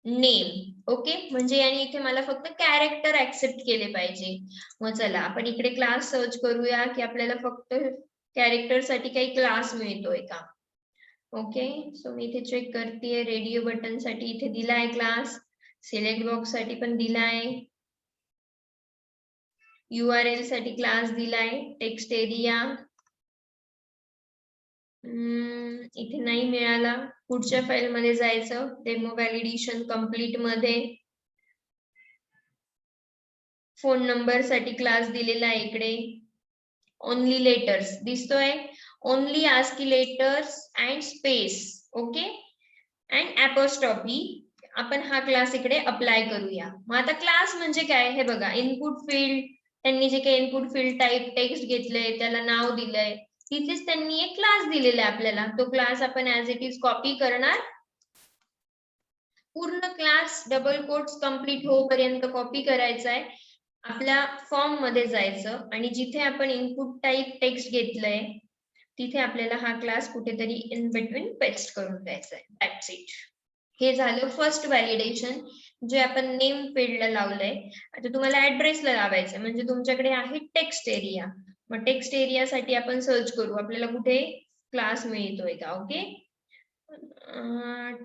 नेम. ओके, म्हणजे याने इथे मला फक्त कॅरेक्टर ऍक्सेप्ट केले पाहिजे. मग चला आपण इकडे क्लास सर्च करूया की आपल्याला फक्त कॅरेक्टर साठी काही क्लास मिळतोय का. ओके, सो मी इथे चेक करतेय. रेडिओ बटन साठी इथे दिलाय क्लास, सिलेक्ट बॉक्स साठी पण दिलाय, URL साठी क्लास दिलाय, टेक्स्ट एरिया इथे नाही मिळाला. पुढच्या फाइल मध्ये जायचं, डेमो व्हॅलिडेशन कंप्लीट मध्ये फोन नंबर साठी क्लास दिलेला आहे इकडे. ओनली लेटर्स दिसतोय, only ASCII letters and space. Okay, and apostrophe. आपण हा क्लास इकडे अप्लाय करूया. मग आता क्लास म्हणजे काय हे बघा, इनपुट फील्ड, त्यांनी जे काही इनपुट फील्ड टाइप टेक्स्ट घेतलंय त्याला नाव दिलंय, तिथेच त्यांनी एक क्लास दिलेला आहे आपल्याला. तो क्लास आपण ऍज इट इज कॉपी करणार. पूर्ण क्लास डबल कोट्स कंप्लीट होईपर्यंत कॉपी करायचा आहे. आपल्या फॉर्म मध्ये जायचं आणि जिथे आपण इनपुट टाइप टेक्स्ट घेतलंय तिथे आपल्याला हा क्लास कुठेतरी इन बिटवीन पेस्ट करून द्यायचा आहे. That's it. हे झालं फर्स्ट व्हॅलिडेशन जे आपण नेम फील्डला लावलंय. आता तुम्हाला ऍड्रेसला लावायचं म्हणजे तुमच्याकडे आहे टेक्स्ट एरिया. मग टेक्स्ट एरिया साठी आपण सर्च करू आपल्याला कुठे क्लास मिळतोय का. Okay,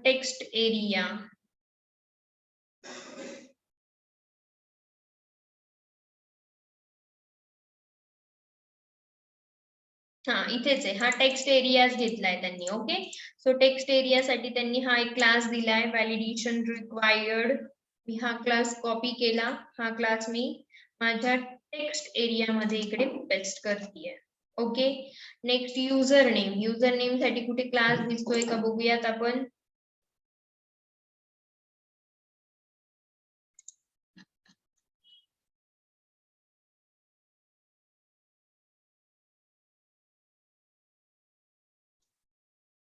text area. हा इथेच आहे, हा टेक्स्ट एरियाज घेतलाय त्यांनी. ओके, सो टेक्स्ट एरिया साठी त्यांनी हा एक क्लास दिलाय व्हॅलिडेशन रिक्वायर्ड. मी हा क्लास कॉपी केला. हा क्लास मी माझ्या टेक्स्ट एरिया मध्ये इकडे पेस्ट करतेय. Okay, next user name. User name साठी कुठे क्लास दिसतोय का बघूयात आपण.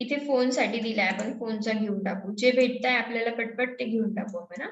इथे फोन साठी दिलाय, आपण फोनचा घेऊन टाकू. जे भेटताय आपल्याला पटपट ते घेऊन टाकू आपण. हा,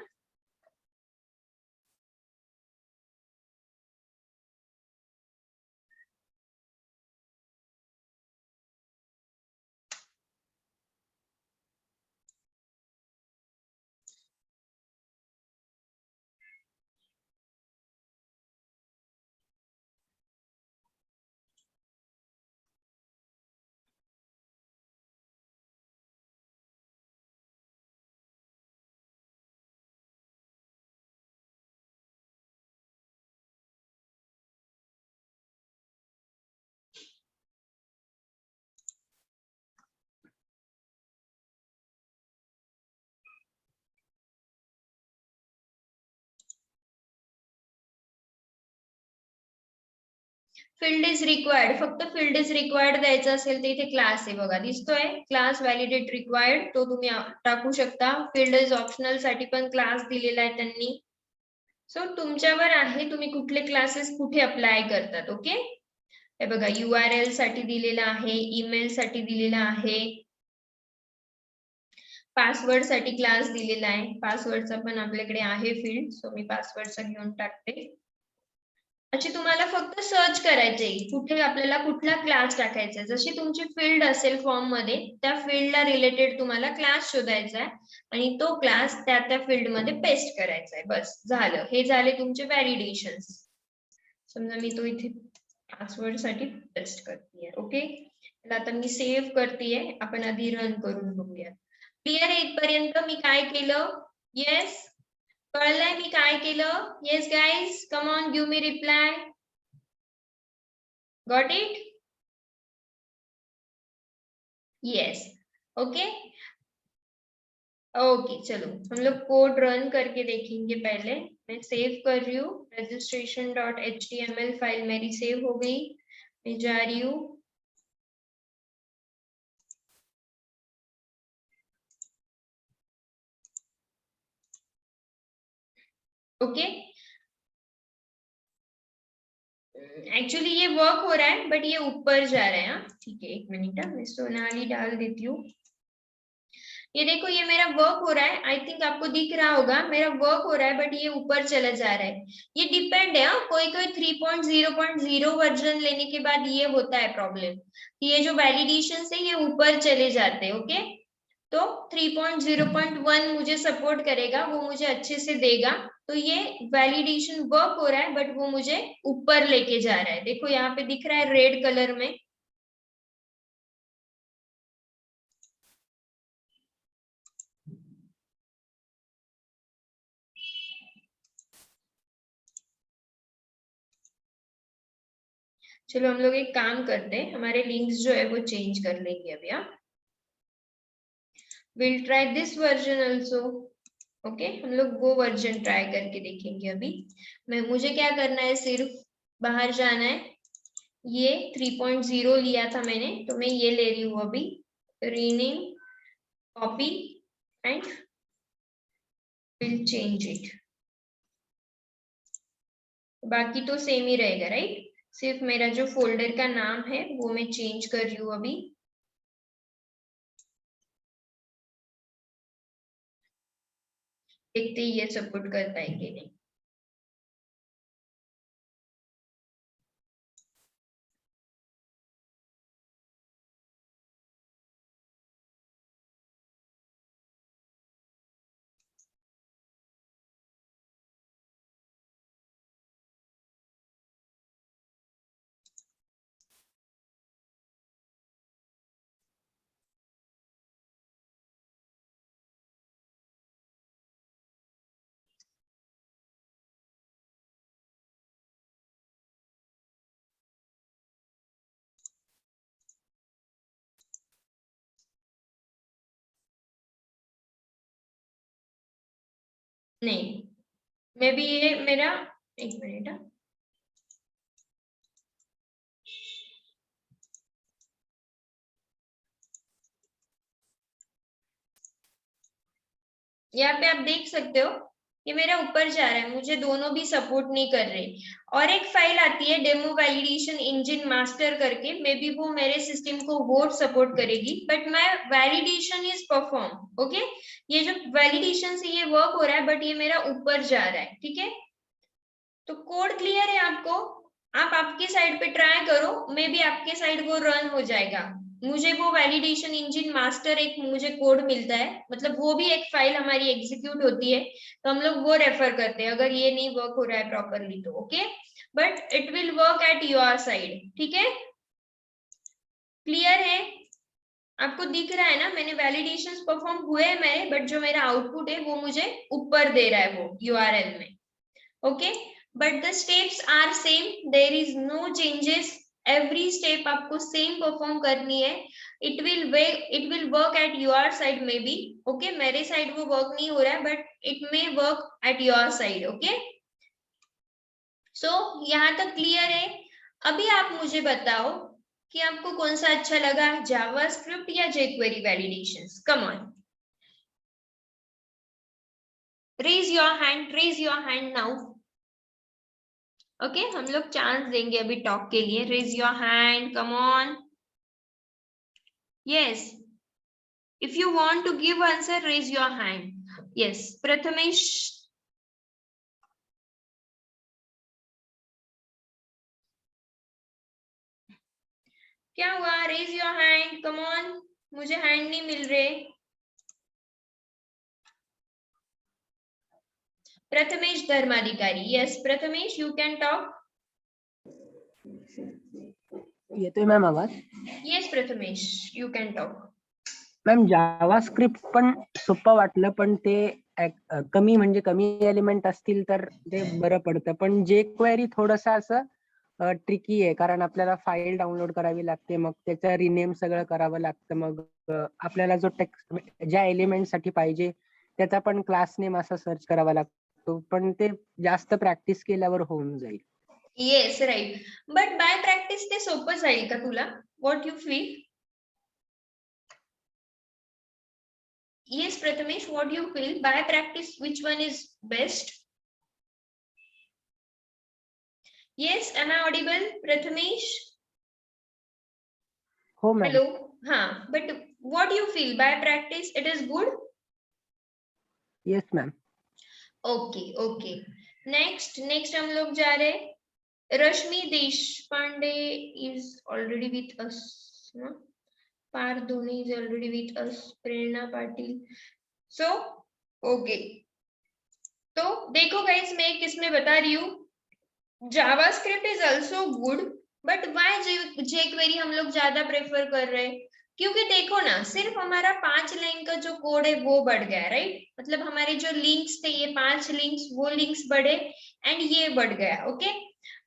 फील्ड इज रिक्वायर्ड, फक्त फील्ड इज रिक्वायर्ड द्यायचं असेल तर इथे क्लास आहे बघा, दिसतोय क्लास व्हॅलिडेट रिक्वायर्ड, तो तुम्ही टाकू शकता. फील्ड इज ऑप्शनल साठी पण क्लास दिलेला आहे त्यांनी. सो तुमच्यावर आहे तुम्ही कुठले क्लासेस कुठे अप्लाय करतात. ओके, हे बघा URL साठी दिलेला आहे, ईमेल साठी दिलेला आहे, पासवर्ड साठी क्लास दिलेला आहे. पासवर्डचा पण आपल्याकडे आहे फील्ड, सो मी पासवर्डचा घेऊन टाकते. अच्छा, तुम्हाला फक्त सर्च करायचे कुठे आपल्याला कुठला क्लास टाकायचा. जशी तुमची फील्ड असेल फॉर्म मध्ये त्या फील्डला रिलेटेड तुम्हाला क्लास शोधायचा आहे आणि तो क्लास त्या त्या फील्ड मध्ये पेस्ट करायचा आहे. बस झालं, हे झाले तुमचे व्हॅलिडेशन. समजा मी तो इथे पासवर्ड साठी पेस्ट करते. ओके, आता मी सेव्ह करतेय. आपण आधी रन करून बघूया. क्लिअर आहे इथपर्यंत मी काय केलं? येस, कळलंय मी काय केलं? Yes guys, come on, give me reply. Got it? Yes. Okay okay, चलो हम लोग कोड रन करके देखेंगे. पहले मैं सेव कर रही हूँ. registration.html फाइल मेरी सेव हो गई. मैं जा रही हूँ. ओके, एक्चुअली ये वर्क हो रहा है बट ये ऊपर जा रहा है. ठीक है, एक मिनट, मैं सोनाली डाल देती हूँ. ये देखो, ये मेरा वर्क हो रहा है. आई थिंक आपको दिख रहा होगा मेरा वर्क हो रहा है बट ये ऊपर चला जा रहा है. ये डिपेंड है. कोई कोई 3.0.0 वर्जन लेने के बाद ये होता है प्रॉब्लम, ये जो वैलिडेशन है ये ऊपर चले जाते हैं. ओके, तो 3.0.1 मुझे सपोर्ट करेगा, वो मुझे अच्छे से देगा. तो ये वैलिडेशन वर्क हो रहा है बट वो मुझे ऊपर लेके जा रहा है. देखो यहाँ पे दिख रहा है रेड कलर में. चलो हम लोग एक काम करते हैं, हमारे लिंक्स जो है वो चेंज कर लेंगे अभी. Will try this version also. Okay, हम लोग वो वर्जन ट्राई करके देखेंगे. अभी मुझे क्या करना है, सिर्फ बाहर जाना है. ये 3.0 लिया था मैंने, तो मैं ये ले रही हूँ अभी. Rename, copy end will change it. बाकी तो सेम ही रहेगा, राइट? सिर्फ मेरा जो फोल्डर का नाम है वो मैं चेंज कर रही हूँ अभी. देखते ही ये सपोर्ट कर पाएंगे नहीं. नहीं, मे बी ये मेरा, एक मिनट, यहाँ पे आप देख सकते हो ये मेरा ऊपर जा रहा है, मुझे दोनों भी सपोर्ट नहीं कर रहे। और एक फाइल आती है डेमो वैलिडेशन इंजन मास्टर करके, मे बी वो मेरे सिस्टम को वो सपोर्ट करेगी, but my validation is perform. Okay, ये जो वैलिडेशन से ये वर्क हो रहा है, बट ये मेरा ऊपर जा रहा है। ठीक है, तो कोड क्लियर है आपको? आप आपके साइड पे ट्राई करो, मे बी आपके साइड वो रन हो जाएगा। मुझे वो वैलिडेशन इंजन मास्टर एक मुझे कोड मिलता है, मतलब वो भी एक फाइल हमारी एग्जीक्यूट होती है, तो हम लोग वो रेफर करते हैं अगर ये नहीं वर्क हो रहा है प्रॉपरली तो। Okay, but it will work at your side. ठीक है, क्लियर है? आपको दिख रहा है ना, मैंने वैलिडेशंस परफॉर्म हुए हैं मेरे, बट जो मेरा आउटपुट है वो मुझे ऊपर दे रहा है वो यूआरएल में। Okay, but the steps are same, there is no changes, every step आपको same perform करनी है। it will work at your side maybe। okay, मेरे side वो work नहीं हो रहा है, but it may work at your side। okay, so यहाँ तक clear है? अभी आप मुझे बताओ कि आपको कौन सा अच्छा लगा, जावास्क्रिप्ट या jQuery validations? come on, raise your hand now। Okay, हम लोग चांस देंगे अभी टॉक के लिए। Raise your hand, come on. Yes, if you want to give answer raise your hand. Yes, Prathamesh. क्या हुआ? Raise your hand, come on, मुझे hand नहीं मिल रहे। Prathamesh Dharmadhikari. Yes Prathamesh, you can talk. येतोय मॅम आवाज? Yes Prathamesh, you can talk. Ma'am JavaScript पण सोपं वाटलं, पण ते कमी म्हणजे कमी एलिमेंट असतील तर ते बरं पडतं, पण jQuery थोडंसं असं ट्रिकी आहे, कारण आपल्याला फाईल डाउनलोड करावी लागते, मग त्याचं रिनेम सगळं करावं लागतं, मग आपल्याला जो टेक्स्ट ज्या एलिमेंट साठी पाहिजे त्याचा पण क्लास नेम असा सर्च करावा लागतो, पण ते जास्त प्रॅक्टिस केल्यावर होऊन जाईल. Yes right, but by practice ते सोपं जाईल का तुला? What you feel? Yes, Prathamesh, what do you feel? By practice, which one is best? Yes, am I audible, Prathamesh? हो मॅम. Hello. हाँ, but what do you feel? By practice, it is good? Yes, ma'am. Okay, okay. Next हम लोग जा रहे। रश्मि Deshpande is already with us. No? पार Dhoni is already with us. Prerna Patil. So, okay. तो देखो guys, मैं किसमें बता रही हूँ, JavaScript is also good, but व्हाई jQuery हम लोग ज्यादा प्रेफर कर रहे हैं? क्योंकि देखो ना, सिर्फ हमारा 5 लाइन का जो कोड है वो बढ़ गया, राइट? मतलब हमारे जो लिंक्स थे, ये 5 लिंक्स, वो लिंक्स बढ़े एंड ये बढ़ गया। ओके,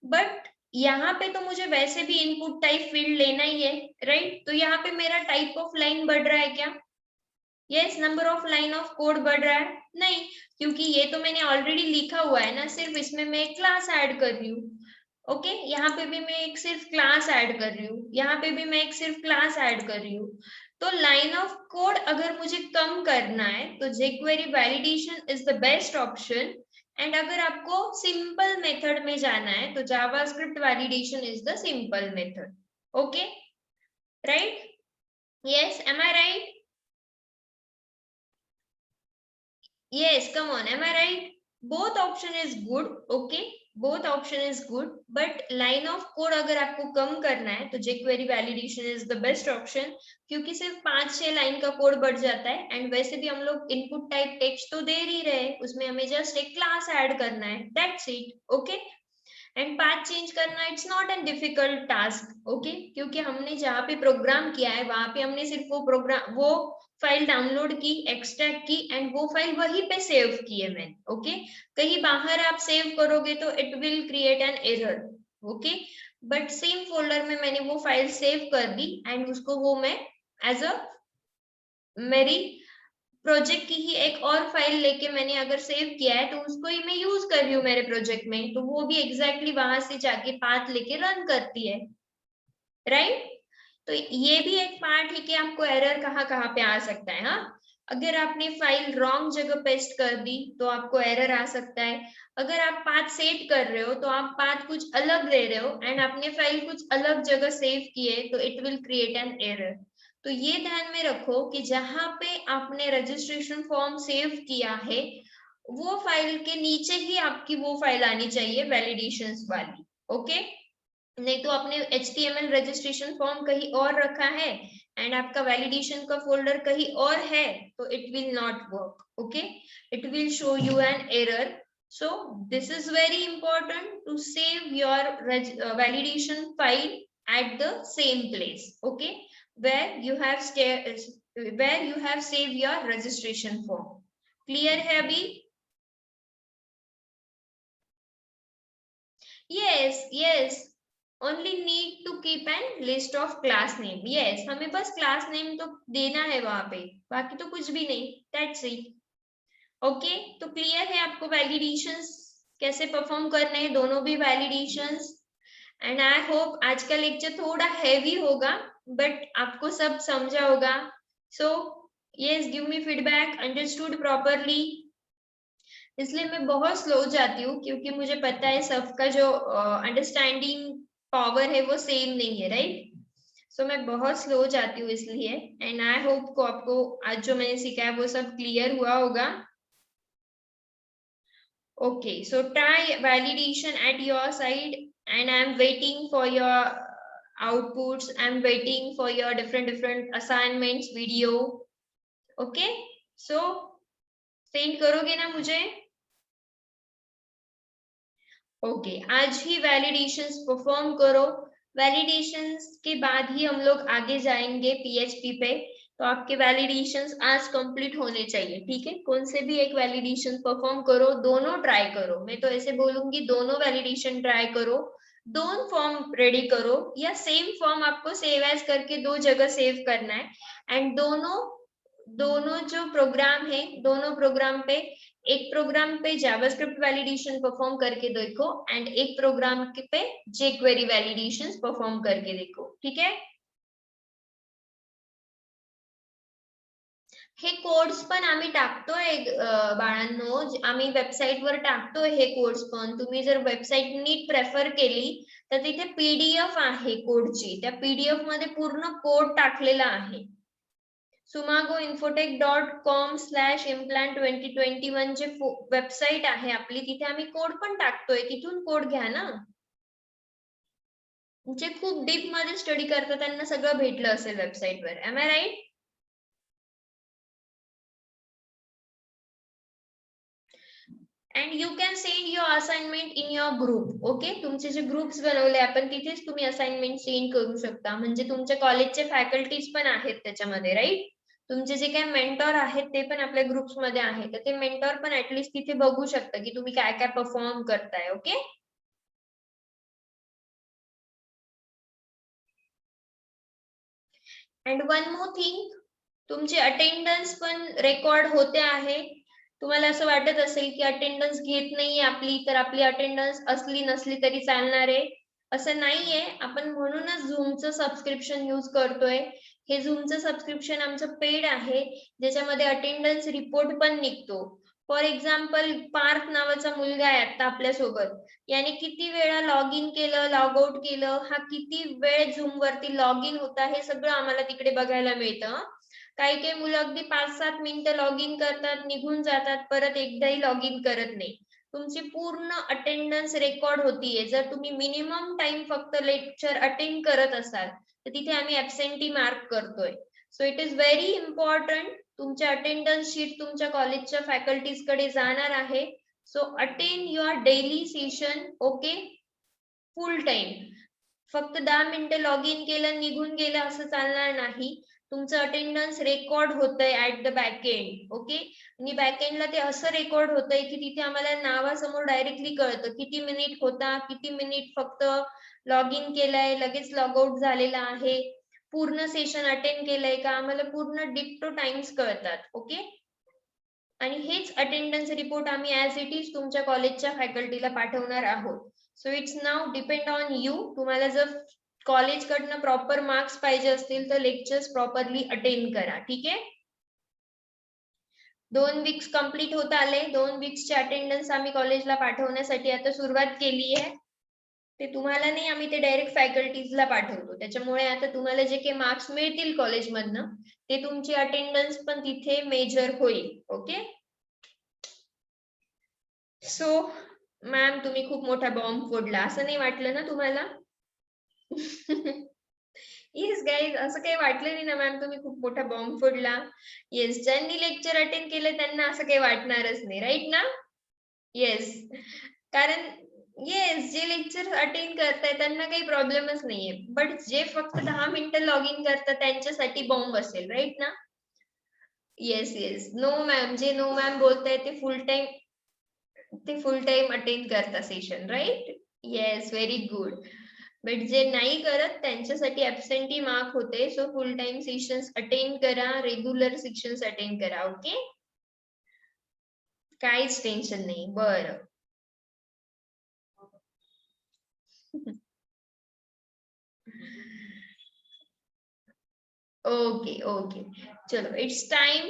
बट यहाँ पे तो मुझे वैसे भी इनपुट टाइप फील्ड लेना ही है, राइट? तो यहाँ पे मेरा टाइप ऑफ लाइन बढ़ रहा है क्या? Yes, number of line of code बढ़ रहा है? नहीं, क्योंकि ये तो मैंने ऑलरेडी लिखा हुआ है ना, सिर्फ इसमें मैं एक क्लास ऐड कर रही हूँ। ओके, यहाँ पे भी मैं एक सिर्फ क्लास ऐड कर रही हूँ, यहाँ पे भी मैं एक सिर्फ क्लास ऐड कर रही हूँ। तो लाइन ऑफ कोड अगर मुझे कम करना है तो jQuery validation is the best option, and अगर आपको सिंपल मेथड में जाना है तो JavaScript validation is the simple method. Okay, right? Yes, am I right? Yes, come on, am I right? Both option is good, okay? Both option is good, but line of code अगर आपको कम करना है तो jQuery validation is the best option, क्योंकि सिर्फ 5-6 line का code बढ़ जाता है, एंड वैसे भी हम लोग इनपुट टाइप टेक्स्ट तो दे ही रहे हैं, उसमें हमें जस्ट एक क्लास ऐड करना है, that's it. Okay, and path change करना it's not an difficult task. Okay, क्योंकि हमने जहाँ पे प्रोग्राम किया है वहां पे हमने सिर्फ वो फाइल डाउनलोड की, एक्सट्रैक्ट की, एंड वो फाइल वहीं पे सेव की है मैंने। ओके, कहीं बाहर आप सेव करोगे तो it will create an error. Okay, but same folder में मैंने वो फाइल सेव कर दी, एंड उसको वो मैं एज अ मेरी प्रोजेक्ट की ही एक और फाइल लेके मैंने अगर सेव किया है तो उसको ही मैं यूज कर रही हूँ मेरे प्रोजेक्ट में, तो वो भी एग्जैक्टली वहां से जाके पाथ लेके रन करती है, राइट? तो ये भी एक पार्ट है कि आपको एरर कहाँ कहाँ पे आ सकता है। हाँ, अगर आपने फाइल रॉन्ग जगह पेस्ट कर दी तो आपको एरर आ सकता है। अगर आप पाथ सेट कर रहे हो तो आप पाथ कुछ अलग ले रहे हो एंड आपने फाइल कुछ अलग जगह सेव की है तो it will create an error. तो ये ध्यान में रखो कि जहां पे आपने रजिस्ट्रेशन फॉर्म सेव किया है वो फाइल के नीचे ही आपकी वो फाइल आनी चाहिए वैलिडेशंस वाली। ओके, नहीं तो आपने HTML रजिस्ट्रेशन फॉर्म कहीं और रखा है एंड आपका वैलिडेशन का फोल्डर कहीं और है तो it will not work. Okay, it will show you an error. So this is very important to save your validation file at the same place, okay, where you have saved your registration form. Clear है अभी? Yes, only need to keep an list of class name. Yes, हमें बस class name तो देना है वहां पे, बाकी तो कुछ भी नहीं। That's it. ओके, तो क्लियर है आपको वैलिडेशंस कैसे परफॉर्म करने हैं, दोनों भी वैलिडेशंस। एंड आई होप आज का लेक्चर थोड़ा हैवी होगा बट आपको सब समझा होगा। So yes, give me feedback, understood properly. इसलिए मैं बहुत स्लो जाती हूँ क्योंकि मुझे पता है सबका जो अंडरस्टैंडिंग पावर है वो सेम नहीं है, राइट? सो मैं बहुत स्लो जाती हूँ इसलिए। एंड आई होप को आपको आज जो मैंने सिखाया वो सब क्लियर हुआ होगा। Okay, so try validation at your side and I'm waiting for your outputs. I'm waiting for your different assignments video. Okay, so send करोगे ना मुझे? Okay, आज ही validations perform करो। Validations के बाद ही हम लोग आगे जाएंगे PHP पे। तो आपके वैलिडेशंस आज कंप्लीट होने चाहिए, ठीक है? कौन से भी एक वैलिडेशन परफॉर्म करो, दोनों ट्राई करो। मैं तो ऐसे बोलूंगी दोनों वैलिडेशन ट्राई करो, दोनों फॉर्म रेडी करो या सेम फॉर्म आपको सेव एज करके दो जगह सेव करना है। एंड दोनों जो प्रोग्राम है, दोनों प्रोग्राम पे एक प्रोग्राम पे जावास्क्रिप्ट वैलिडेशन परफॉर्म करके देखो एंड एक प्रोग्राम पे jQuery वैलिडेशंस परफॉर्म करके देखो, ठीक है? हे कोड्स पण आम्ही टाकतोय बाळांनो, आम्ही वेबसाईटवर टाकतोय हे कोड्स पण। तुम्ही जर वेबसाईट नीट प्रेफर केली तर तिथे PDF आहे कोडची, त्या PDF मध्ये पूर्ण कोड टाकलेला आहे। sumagoinfotech.com/implant2021 जे वेबसाईट आहे आपली, तिथे आम्ही कोड पण टाकतोय, तिथून कोड घ्या ना। जे खूप डीप मध्ये स्टडी करतात त्यांना सगळं भेटलं असेल वेबसाईटवर, am I right? And you can send your assignment in your group. Okay, तुमचे जे ग्रुप्स बनवले आपण तिथेच तुम्ही असाइनमेंट सेंड करू शकता। म्हणजे तुमच्या कॉलेजचे फॅकल्टीज पण आहेत त्याच्यामध्ये, राईट? तुमचे जे काही मेंटॉर आहेत ते पण आपल्या ग्रुप्स मध्ये आहेत, तर ते मेंटॉर पण ऍटलीस्ट तिथे बघू शकता की तुम्ही काय काय परफॉर्म करताय। Okay, and one more thing, तुमची अटेंडन्स पण रेकॉर्ड होते आहे। तुम्हाला असं वाटत असेल की अटेंडन्स घेत नाहीये आपली, तर आपली अटेंडन्स असली नसली तरी चालणार आहे, असं नाहीये। आपण म्हणूनच झूमचं सबस्क्रिप्शन यूज करतोय। हे झूमचं सबस्क्रिप्शन आमचं पेड आहे, ज्याच्यामध्ये अटेंडन्स रिपोर्ट पण निघतो। फॉर एक्झाम्पल, पार्थ नावाचा मुलगा आहे आता आपल्या सोबत, याने किती वेळा लॉग इन केलं, लॉग आउट केलं, हा किती वेळ झूम वरती लॉग इन होता, हे सगळं आम्हाला तिकडे बघायला मिळतं। काही काही मुलं अगदी 5-7 मिनिटं लॉग इन करतात, निघून जातात, परत एकदाही लॉग इन करत नाही। तुमची पूर्ण अटेंडन्स रेकॉर्ड होतीये। जर तुम्ही मिनिमम टाइम फक्त लेक्चर अटेंड करत असाल तर तिथे आम्ही ऍब्सेंटी मार्क करतोय। So it is very important, तुमच्या अटेंडन्स शीट तुमच्या कॉलेजच्या फॅकल्टीज कडे जाणार आहे। So attend your daily session, okay, full time. फक्त 10 मिनिटं लॉग इन केलं निघून गेलं असं चालणार नाही। तुमचं अटेंडन्स रेकॉर्ड होतंय at the back end, okay? आणि बॅक एंडला ते असं रेकॉर्ड होतंय की तिथे आम्हाला नावासमोर डायरेक्टली कळतं किती मिनिट होता, किती मिनिट फक्त लॉग इन केलंय, लगेच लॉग आउट झालेला आहे, पूर्ण सेशन अटेंड केलंय का, आम्हाला पूर्ण डिक्टो टाइम्स कळतात। ओके, आणि हेच अटेंडन्स रिपोर्ट आम्ही ऍज इट इज तुमच्या कॉलेजच्या फॅकल्टीला पाठवणार आहोत। So it's now depend on you. तुम्हाला जर कॉलेज कडनं प्रॉपर मार्क्स पाहिजे असतील तर लेक्चर्स प्रॉपरली अटेंड करा, ठीक आहे? 2 वीक्स कंप्लीट होत आले. 2 वीक्सचे अटेंडन्स आम्ही कॉलेजला पाठवण्यासाठी आता सुरुवात केली आहे. ते तुम्हाला नाही, आम्ही ते डायरेक्ट फॅकल्टीजला पाठवतो. त्याच्यामुळे आता तुम्हाला जे काही मार्क्स मिळतील कॉलेजमधनं ते तुमची अटेंडन्स पण तिथे मेजर होईल. ओके. सो मॅम तुम्ही खूप मोठा बॉम्ब फोडला, असं नाही वाटलं ना तुम्हाला? येस गाईज, असं काही वाटलं नाही ना मॅम तुम्ही खूप मोठा बॉम्ब फोडला? येस, ज्यांनी लेक्चर अटेंड केलं त्यांना असं काही वाटणारच नाही, राईट ना? येस, कारण येस, जे लेक्चर अटेंड करताय त्यांना काही प्रॉब्लेमच नाहीये, बट जे फक्त 10 मिनिटं लॉग इन करतात त्यांच्यासाठी बॉम्ब असेल, राईट ना? येस येस, नो मॅम, जे नो मॅम बोलताय ते फुल टाइम अटेंड करता session, right? Yes, very good. But जे नाही करत त्यांच्यासाठी ऍबसेंटी मार्क होते. So full time sessions attend करा, रेग्युलर सेशन्स अटेंड करा. ओके, काहीच टेन्शन नाही. बरं, ओके ओके, चलो इट्स टाइम